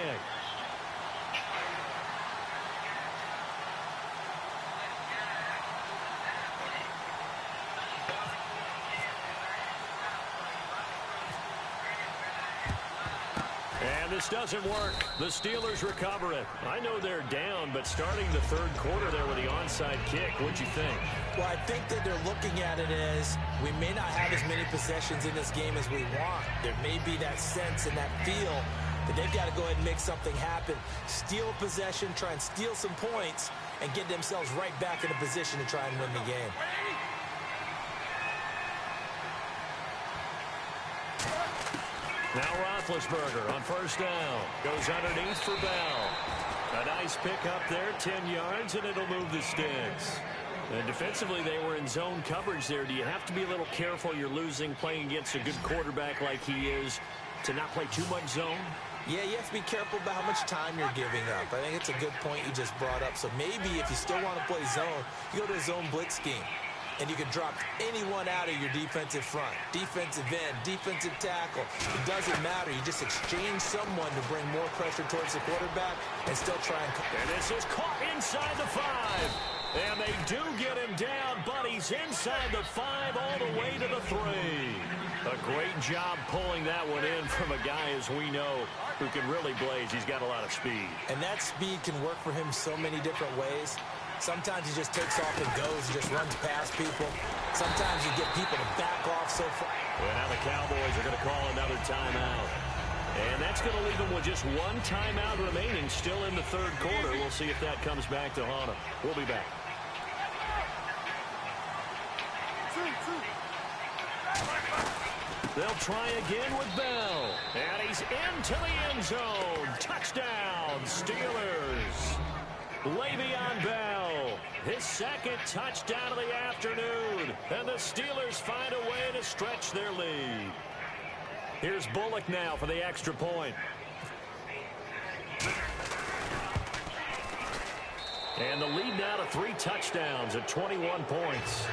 And this doesn't work. The Steelers recover it. I know they're down, but starting the third quarter there with the onside kick, what'd you think?
Well, I think that they're looking at it as we may not have as many possessions in this game as we want. There may be that sense and that feel that they've got to go ahead and make something happen. Steal possession, try and steal some points, and get themselves right back in a position to try and win the game.
Now Roethlisberger on first down. Goes underneath for Bell. A nice pick up there, 10 yards, and it'll move the sticks. And defensively, they were in zone coverage there. Do you have to be a little careful you're losing playing against a good quarterback like he is to not play too much zone?
Yeah, you have to be careful about how much time you're giving up. I think it's a good point you just brought up. So maybe if you still want to play zone, you go to a zone blitz scheme. And you can drop anyone out of your defensive front. Defensive end, defensive tackle. It doesn't matter. You just exchange someone to bring more pressure towards the quarterback and still try and...
And this is caught inside the 5. And they do get him down, but he's inside the 5 all the way to the 3. A great job pulling that one in from a guy, as we know, who can really blaze. He's got a lot of speed.
And that speed can work for him so many different ways. Sometimes he just takes off and goes and just runs past people. Sometimes you get people to back off so far.
Well, now the Cowboys are going to call another timeout. And that's going to leave them with just one timeout remaining still in the third quarter. We'll see if that comes back to haunt them. We'll be back. They'll try again with Bell. And he's into the end zone. Touchdown, Steelers. Le'Veon Bell, his second touchdown of the afternoon. And the Steelers find a way to stretch their lead. Here's Bullock now for the extra point. And the lead now to 3 touchdowns at 21 points.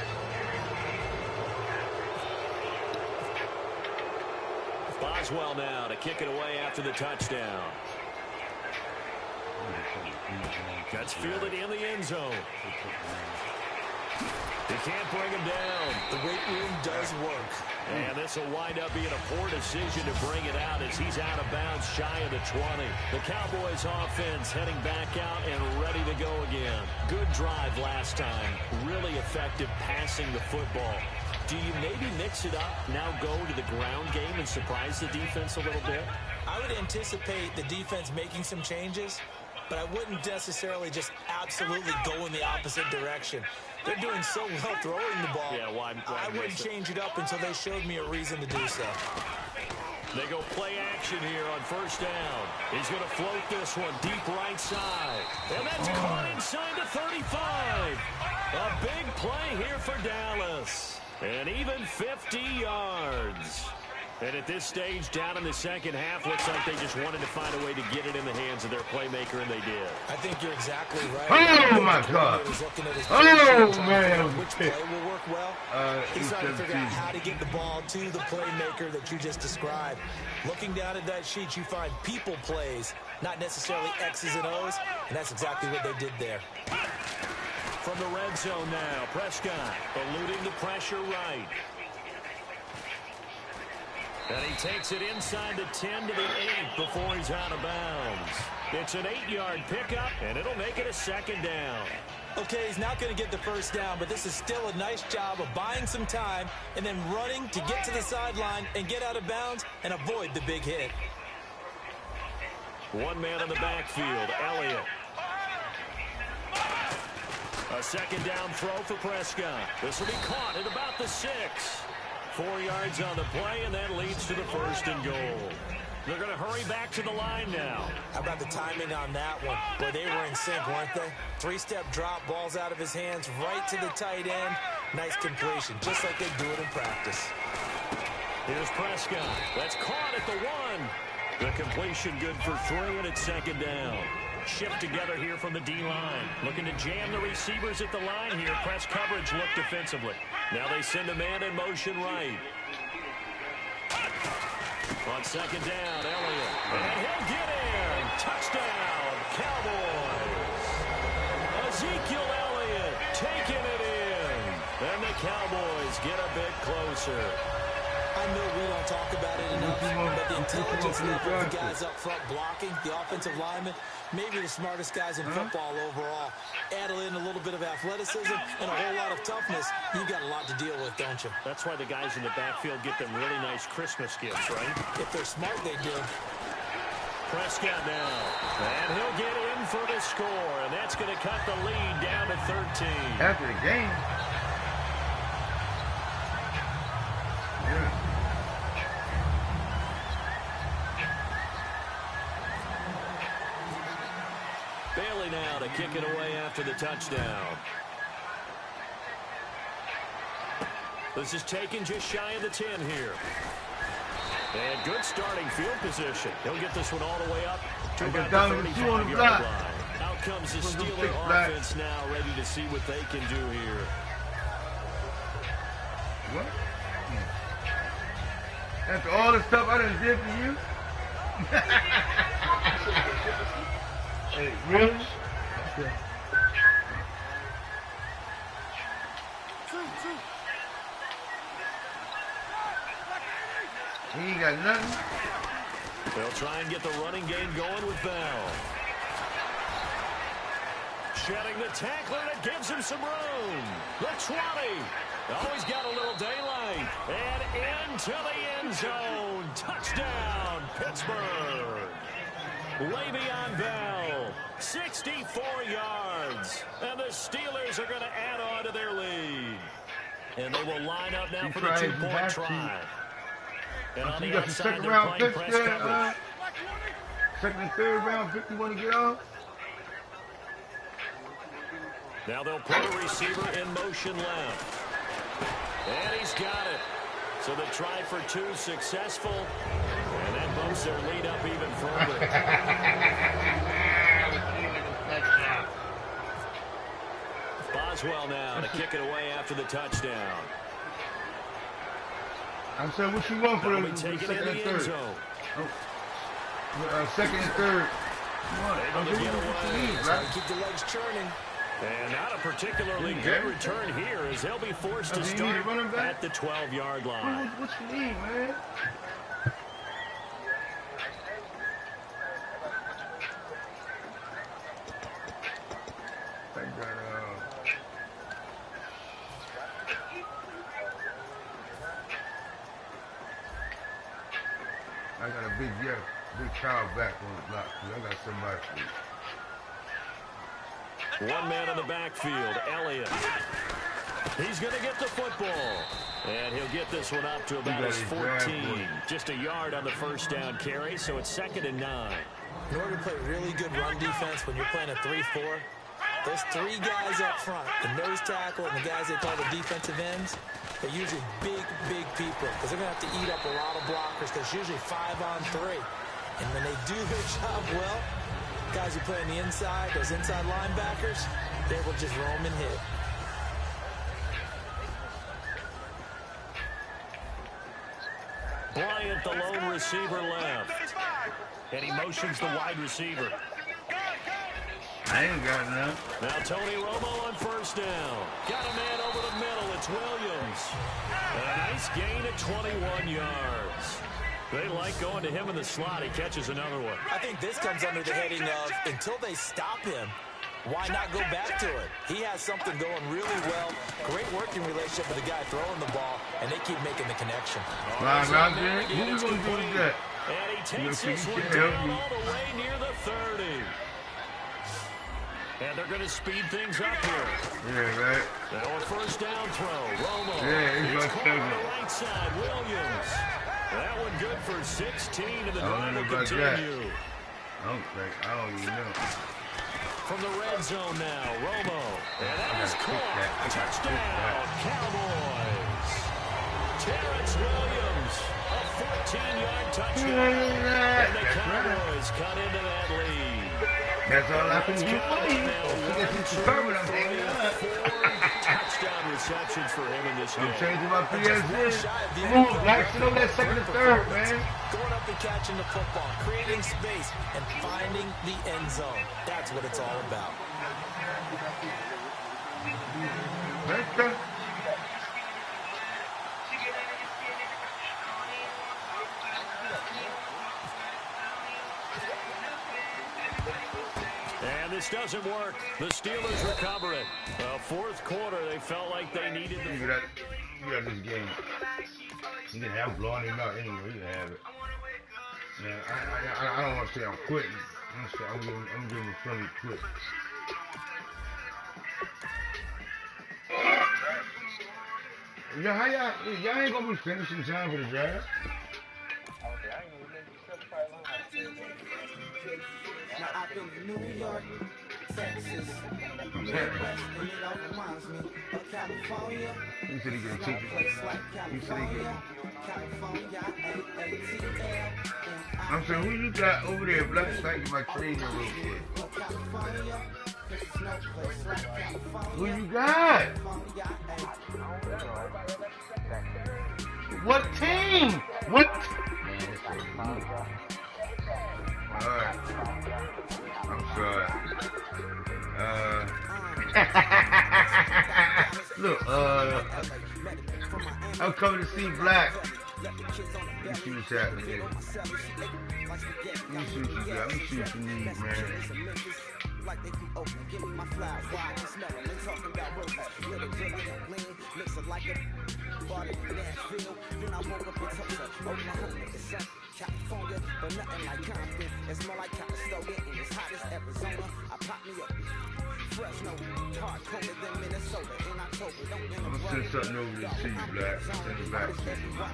Boswell now to kick it away after the touchdown. That's fielded in the end zone. He can't bring him down.
The weight room does work.
And this will wind up being a poor decision to bring it out as he's out of bounds shy of the 20. The Cowboys offense heading back out and ready to go again. Good drive last time. Really effective passing the football. Do you maybe mix it up, now go to the ground game and surprise the defense a little bit?
I would anticipate the defense making some changes, but I wouldn't necessarily just absolutely go in the opposite direction. They're doing so well throwing the ball.
Yeah, why
I wouldn't change it up until they showed me a reason to do so.
They go play action here on first down. He's going to float this one deep right side. And that's caught inside the 35. A big play here for Dallas. And even 50 yards. And at this stage, down in the second half, looks like they just wanted to find a way to get it in the hands of their playmaker, and they did.
I think you're exactly right.
Oh, my God.
Oh,
man.
Which play will work well? He's trying to figure out how to get the ball to the playmaker that you just described. Looking down at that sheet, you find people plays, not necessarily X's and O's, and that's exactly what they did there.
From the red zone now, Prescott eluding the pressure right. And he takes it inside the 10 to the 8 before he's out of bounds. It's an 8-yard pickup, and it'll make it a second down.
Okay, he's not going to get the first down, but this is still a nice job of buying some time and then running to get to the sideline and get out of bounds and avoid the big hit.
One man in the backfield, Elliott. A second down throw for Prescott. This will be caught at about the 6. 4 yards on the play, and that leads to the first and goal. They're going to hurry back to the line now.
How about the timing on that one? Boy, they were in sync, weren't they? 3-step drop, balls out of his hands, right to the tight end. Nice completion, just like they do it in practice.
Here's Prescott. That's caught at the 1. The completion good for 3, and it's second down. Shift together here from the D-line. Looking to jam the receivers at the line here. Press coverage look defensively. Now they send a man in motion right. On second down, Elliott. And he'll get in. Touchdown, Cowboys. Ezekiel Elliott taking it in. And the Cowboys get a bit closer.
I know we don't talk about it enough, but the intelligence level of the guys up front blocking, the offensive linemen, maybe the smartest guys in football overall. Add in a little bit of athleticism and a whole lot of toughness, you've got a lot to deal with, don't you?
That's why the guys in the backfield get them really nice Christmas gifts, right?
If they're smart, they do.
Prescott now. And he'll get in for the score, and that's going to cut the lead down to 13.
After the game. Yeah.
Bailey now to kick it away after the touchdown. This is taken just shy of the 10 here. And good starting field position. He'll get this one all the way up to about the 35-yard line. Out comes the Steeler offense now, ready to see what they can do here.
What? After all the stuff I done did for you? Hey, really? Okay. He ain't got nothing.
They'll try and get the running game going with Bell. Shedding the tackler, and it gives him some room. The 20. Always got a little daylight. And into the end zone. Touchdown, Pittsburgh. Le'Veon Bell, 64 yards. And the Steelers are going to add on to their lead. And they will line up now for the 2-point try. And on the outside, they're playing press coverage.
Second and third round pick, you want to get off?
Now they'll put a receiver in motion left. And he's got it. So the try for 2 successful. And that bumps their lead up even further. Boswell now to kick it away after the touchdown.
I said, what you want for the second and third? Second and third. I'm doing what you need, right?
Keep the legs churning.
And not a particularly good return here as they'll be forced to start at the 12-yard line.
What you need, man? I got a big cow back on the block. I got somebody for you.
One man in the backfield, Elliott. He's going to get the football. And he'll get this one up to about his 14. Just a yard on the first down carry, so it's 2nd and 9.
In order to play really good run defense when you're playing a 3-4, those 3 guys up front, the nose tackle and the guys they call the defensive ends, they're usually big people because they're going to have to eat up a lot of blockers because it's usually 5-on-3. And when they do their job well, guys who play on the inside, those inside linebackers, they will just roam and hit.
Bryant, the lone receiver, left. And he motions the wide receiver.
I ain't got none.
Now Tony Romo on first down. Got a man over the middle. It's Williams. And a nice gain at 21 yards. They like going to him in the slot. He catches another one.
I think this comes under the heading of until they stop him, why not go back to it? He has something going really well. Great working relationship with the guy throwing the ball, and they keep making the connection.
Nah, man, what we gonna do with that?
And he takes this one down all the way near the 30. And they're going to speed things up here.
Yeah, right.
Now a first down throw. Romo.
Yeah, he's
caught on the right side. Williams. That one good for 16, and the drive will continue.
I don't even know.
From the red zone now, Romo. And that is caught. Touchdown, Cowboys. Terrence Williams, a 14-yard touchdown. And the Cowboys cut into that lead.
That's all I can do for you.
Touchdown receptions for him in this game.
I'm changing my PS4. Come on, Black, sit on that second and third, man.
Going up and catching the football, creating space, and finding the end zone. That's what it's all about.
Better.
And this doesn't work. The Steelers recover it. Fourth quarter, they felt like they needed the...
You got this game. You can have blowing him out anyway. You can have it. Yeah, I don't want to say I'm quitting. I'm giving him a friendly quit. Yeah, y'all ain't gonna be finishing time for the draft.
Now I've been to New York, Texas, Midwest, and it all reminds me of California.
You said he get a ticket. You said he get. I'm saying, who you got over there, Black? Thank my trainer real quick. Who you got? What team? What? Alright. I'm sorry. Look, I'm coming to see Black. Let me see what's happening here. Let me see what you got. Let me see what you need, man.
Like they be open, give me my flower, why I smell them, they talking about roses, little drink, lean, mix it like a bought it in Nashville, then I woke up in Tulsa, Oklahoma, it's up, California, but nothing like Compton, it's more like Calistoga, and it's hot as Arizona, I pop me up, Fresno, hard colder than Minnesota, in October, don't
I'm gonna send something over to see you, Black, send it back to you. Man,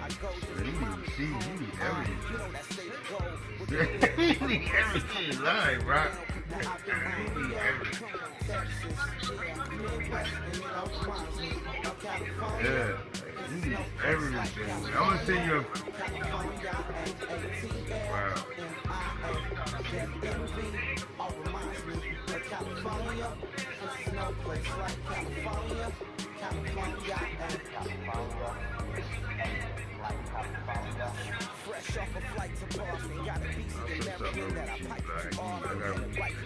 you need to see, you need everything. You need everything live, right? Yeah, you need everything. I'm gonna send you a... Wow.
Fresh off a flight to Boston, got a beast in Maryland that I piped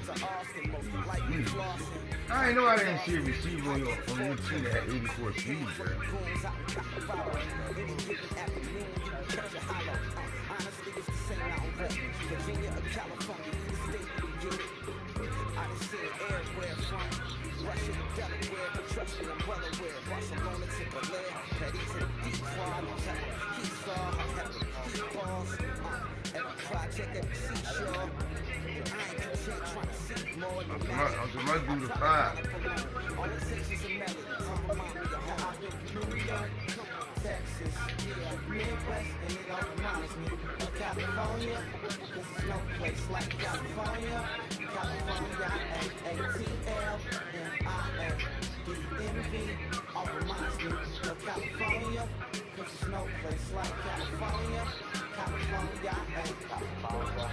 to Austin, most likely flossing.
I ain't know I didn't see a receiver on your team that had 84 speeds, man.
Honestly, it's the same out in Virginia or California, state you get it. I done seen everywhere from Russia to Delaware, trust me, I'm well aware. Barcelona to Bel-Air, Petty to the deep fried, he saw, I had the deep balls, every project, every seashore. I ain't content trying to see more than that.
I'm gonna do the 5.
All it takes is a melody to remind me of how I've been from New York, Texas, yeah, Midwest, and it all reminds me of California. This is no place like California. California, A-A-T-L, M-I-L, D-M-V, all reminds me of California. This is no place like California. California, California.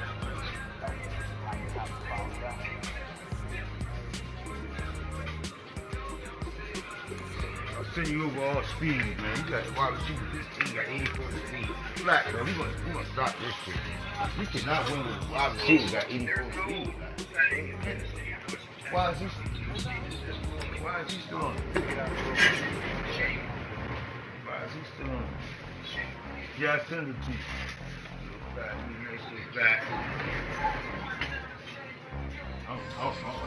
I'll send you over all speeds, man. You got wide receiver, this team got 84 speed. Black, man, we gonna stop this shit. We cannot win with wide receiver got 84 speed. Why is he still on it? Why is he still on it? Yeah, I send it to you. back. Nice little back. I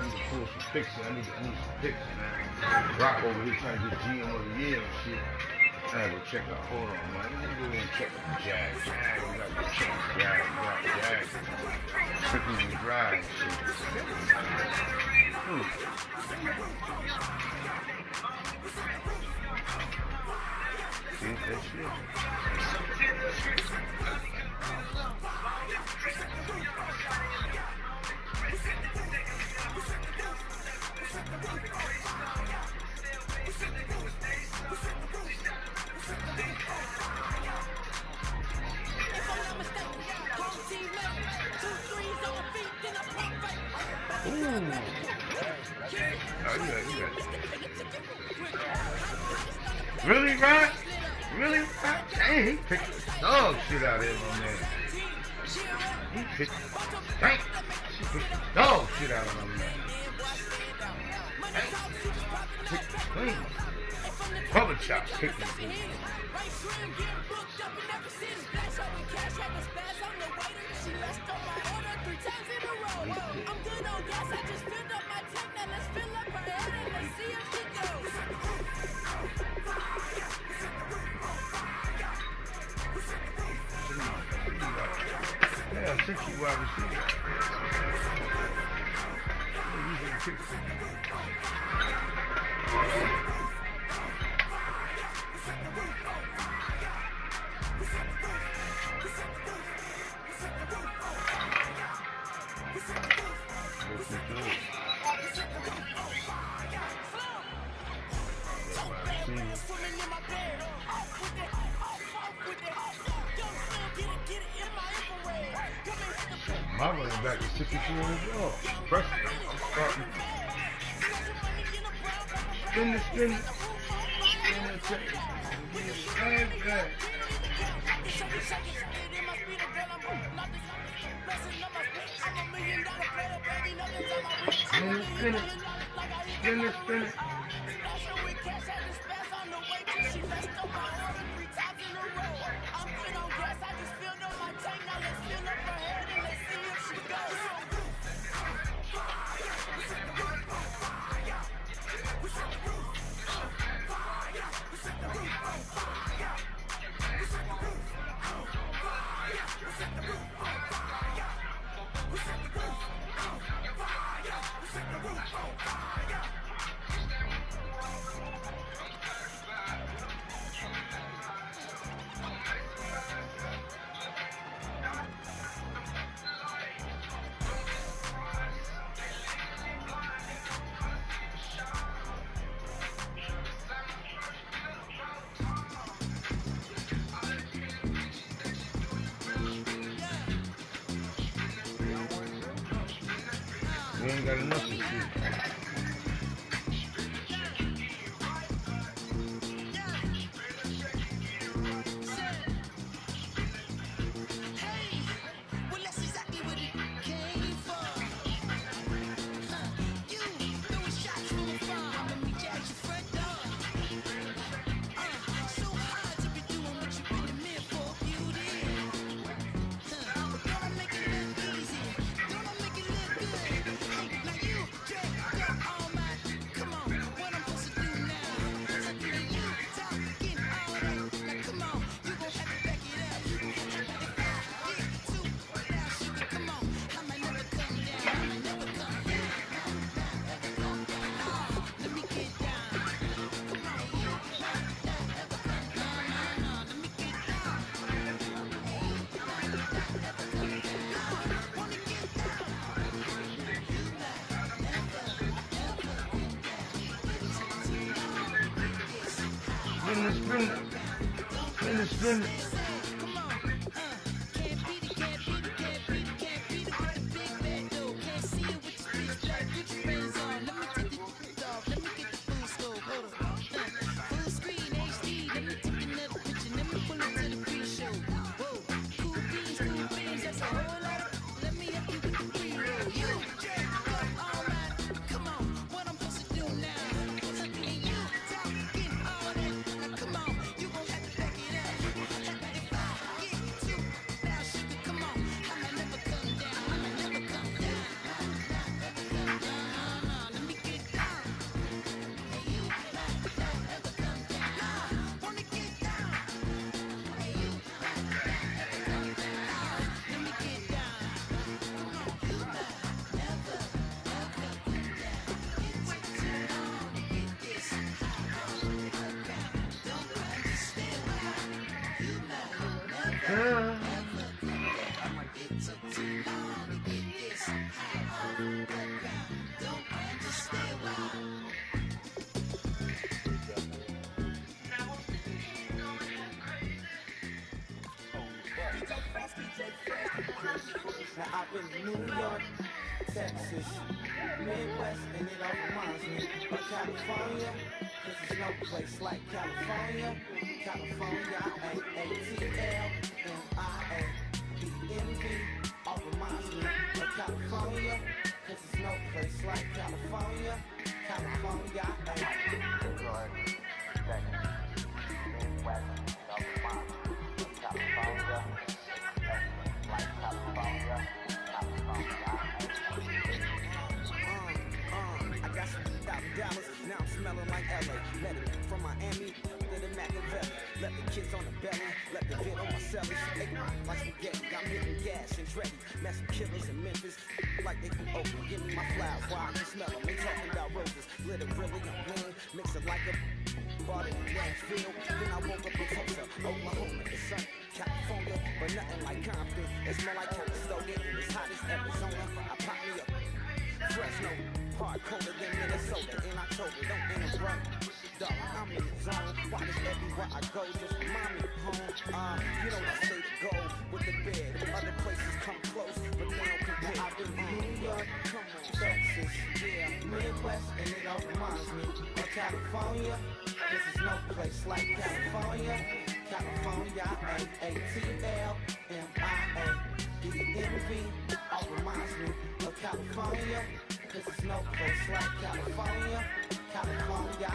need to pull some pictures. I need some pictures, man. Rock over here trying to get GM of the year and shit. I gotta go check out. Hold on, man. Let me go in and check out the Jag. We gotta go check the Jag. Tripping and dry and shit. See that shit? Really, Ryan? Really, Ryan? Dang, he picked the dog shit out of him, my man. He picked the dog shit out of my man. Picked the clean. Bubba Chop picked the clean. Yeah, 60 wide receiver. My running back is 52 years old. Pressure. I'm starting. Spin it. Spin it. We ain't got enough to shoot. Spin it.
Now I've been to New York, Texas, Midwest, and it all reminds me of California. Cause there's no place like California. California, A-A-T-L-M-I-A-D-M-V. All reminds me of California. Cause there's no place like California. California, I got some $1,000, now I'm smelling like LA. Let it from Miami to the Machiavelli. Let the kids on the belly, let the vid on my celly. She ate like spaghetti, I'm hitting gas and ready. Met some killers in Memphis, like they can open. Give me my flowers, while I can smell them. They talking about roses, literally I'm green, mix it like a bought it in Nashville. Then I woke up in Tulsa, Oklahoma, the sun, California, but nothing like Compton. It smell like Calistoga, and it's hot as Arizona. I pop me up, Fresno, hard colder than Minnesota in October. Don't interrupt, dog, I'm in the zone. Why does everywhere I go just remind me of home? You know I say to go with the bed. Other places come close, but they don't compare. I've been to New York, come on, Texas, yeah, Midwest, and it all reminds me of California. This is no place like California. California, A-A-T-L-M-I-A-D-M-V. All reminds me of California. This is no place like California. California,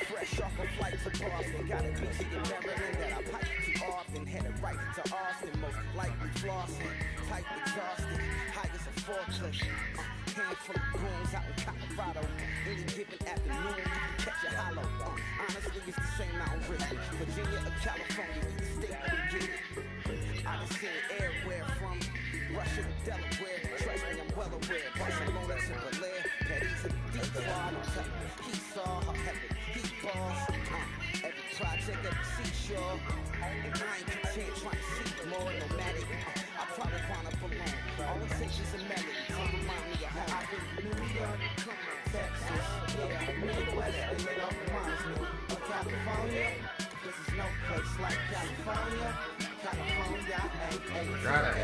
fresh off a flight to Boston, got a beach in Maryland that I pipe too often. Headed right to Austin, most likely flossing. Tight exhausted, high as a forklift. Handful of goons out in Colorado. Any given afternoon, you can catch a hollow. Honestly, it's the same mountain river. Virginia or California, either state or get it. I done seen everywhere from Russia to Delaware. Trust me, I'm well aware. Barcelona to Bel-Air, Paris to the deep far. Don't tell me he saw her heaven, he balls. Every project, every seashore. And I ain't content trying to see more nomadic. I probably wanna belong. All it takes is a melody to remind me of how I've been to New York, Texas, yeah, Midwest, and it all reminds me of California. This is no place like California. California, A-A-T-L-M-I-A-D-M-V.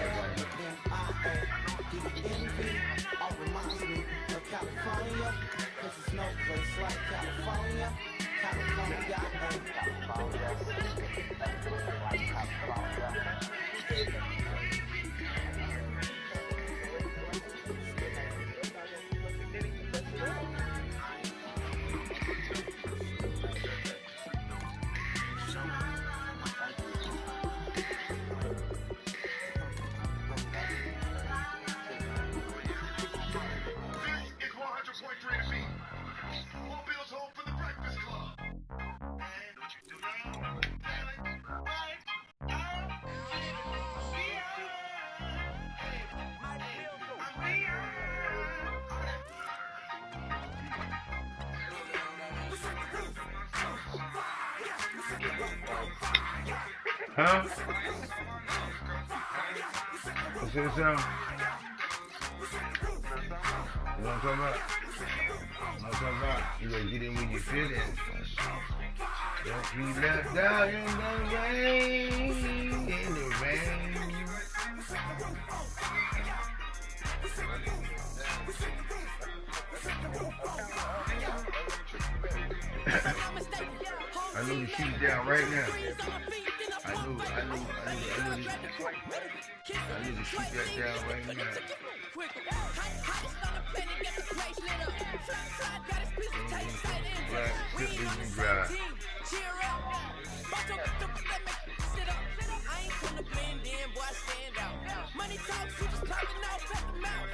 All reminds me of California. This is no place like California. California,
Huh? What's that sound? You know what I'm talking about? You gotta get in where you fit in. Don't be left out in the rain, I know the sheet down right now. I knew the sheet that down right now. Black, sippers, and dry.
I ain't from the blend in, boy, I stand out. Money talks, you just popping out, back them out.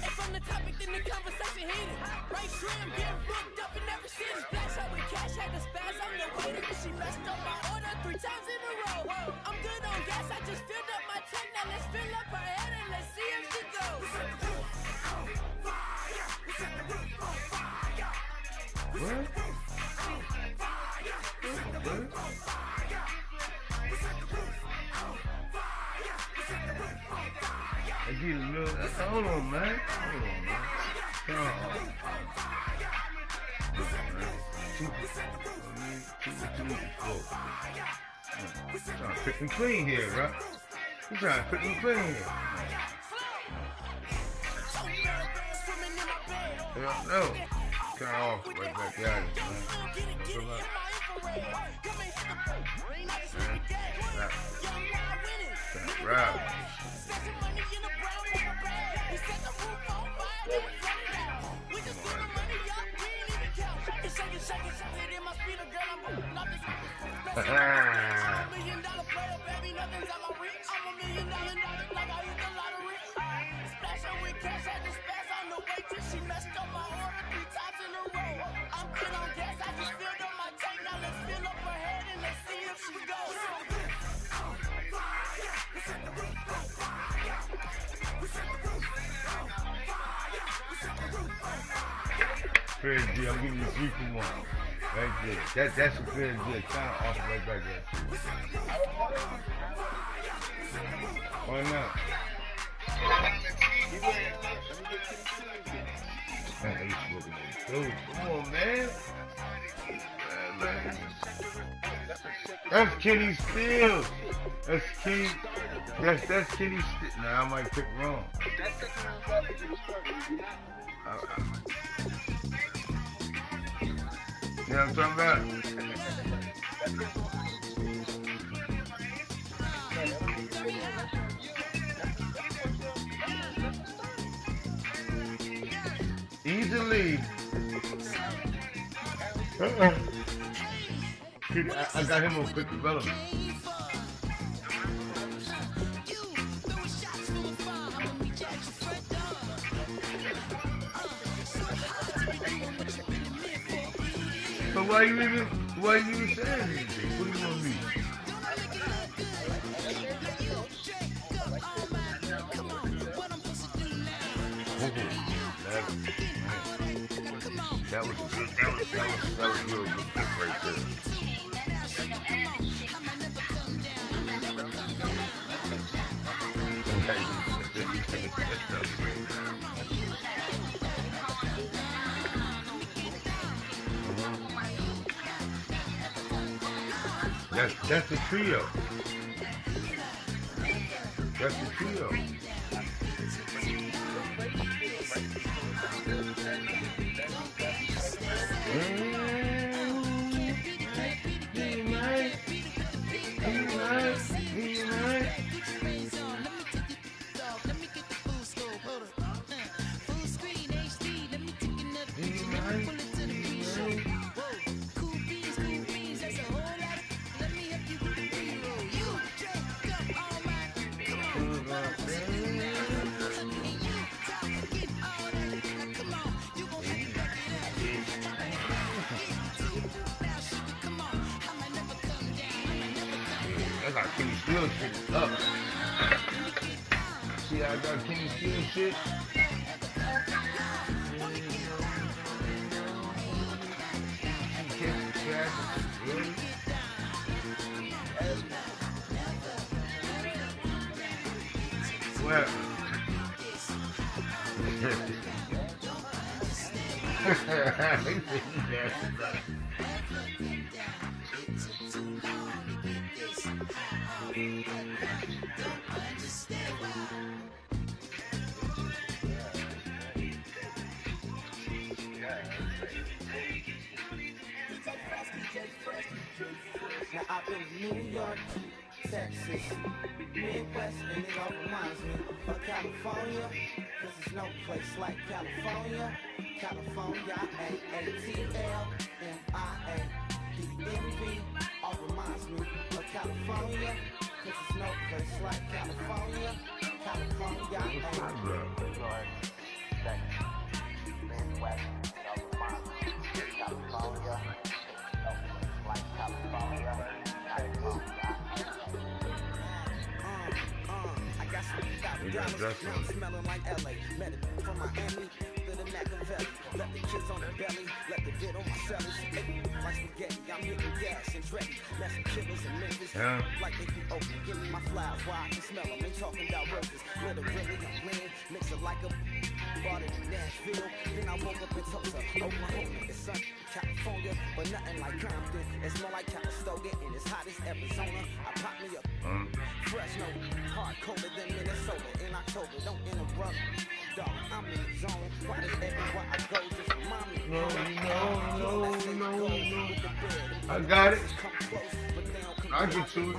And from the topic, then the conversation heated. Right trim, getting booked up in every city. Flash out with cash, had to spaz on the waiter. She messed up my order 3 times in a row. I'm good on gas, I just filled up my tank. Now let's fill up her head and let's see if she goes.
What? bro. I get a little. Hold on, man. Hold on, man. Come on. Trying to pick and clean here, right? You trying to pick and clean here. Yeah, no. Kind of off right back at it, man. Right.
She messed up my order 3 times in a row. I'm good on gas, I just filled up my tank. Now let's fill up her head and let's see if she goes.
Fair deal, I'm giving you 3 for 1. Right there. That's a fair deal. Kind of off right back there. Why not? Man, they smoking those dudes. Come on, man. That's Kenny Steele. That's Kenny. That's Kenny Steele. Nah, I might pick wrong. You know what I'm talking about? Easily. I got him on quick development. But why you even saying anything? What do you want me? That was real good pick right there. That's the trio. That's the trio. I got Kenny Steele shit up. See how I got Kenny Steele shit? Well.
Now I've been to New York, Texas, Midwest, and it all reminds me of California, cause there's no place like California. California, A-A-T-L-M-I-A-D-N-B, all reminds me of California, cause there's no place like California. California, California, I got some $1,000 smelling like LA. Met it from Miami to the the Machiavelli. Let the kids on the belly, let the bit on my celly. She ate like spaghetti, I'm hitting gas and ready. Let some killers in Memphis, like they be open. Give me my flowers while I can smell them. Ain't talking about roses. Literally, I'm lean, mix it like a bought it in Nashville. Then I woke up in Tulsa, Oklahoma. It's sunny, California, but nothing like Compton. It's more like Calistoga, and it's hot as Arizona. I pop me up, fresh no, hard colder than Minnesota in October. Don't interrupt, dog. I'm in the zone. Why does everywhere I go just remind me?
No. I got it. I get to it.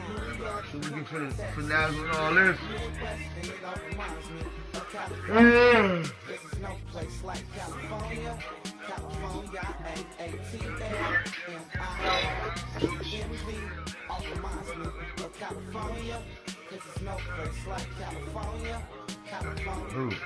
So we get to the finale and all this.
This is no place like California. California, A-A-T-A-M-I-N-V. All reminds me of California. This is no place like California. California.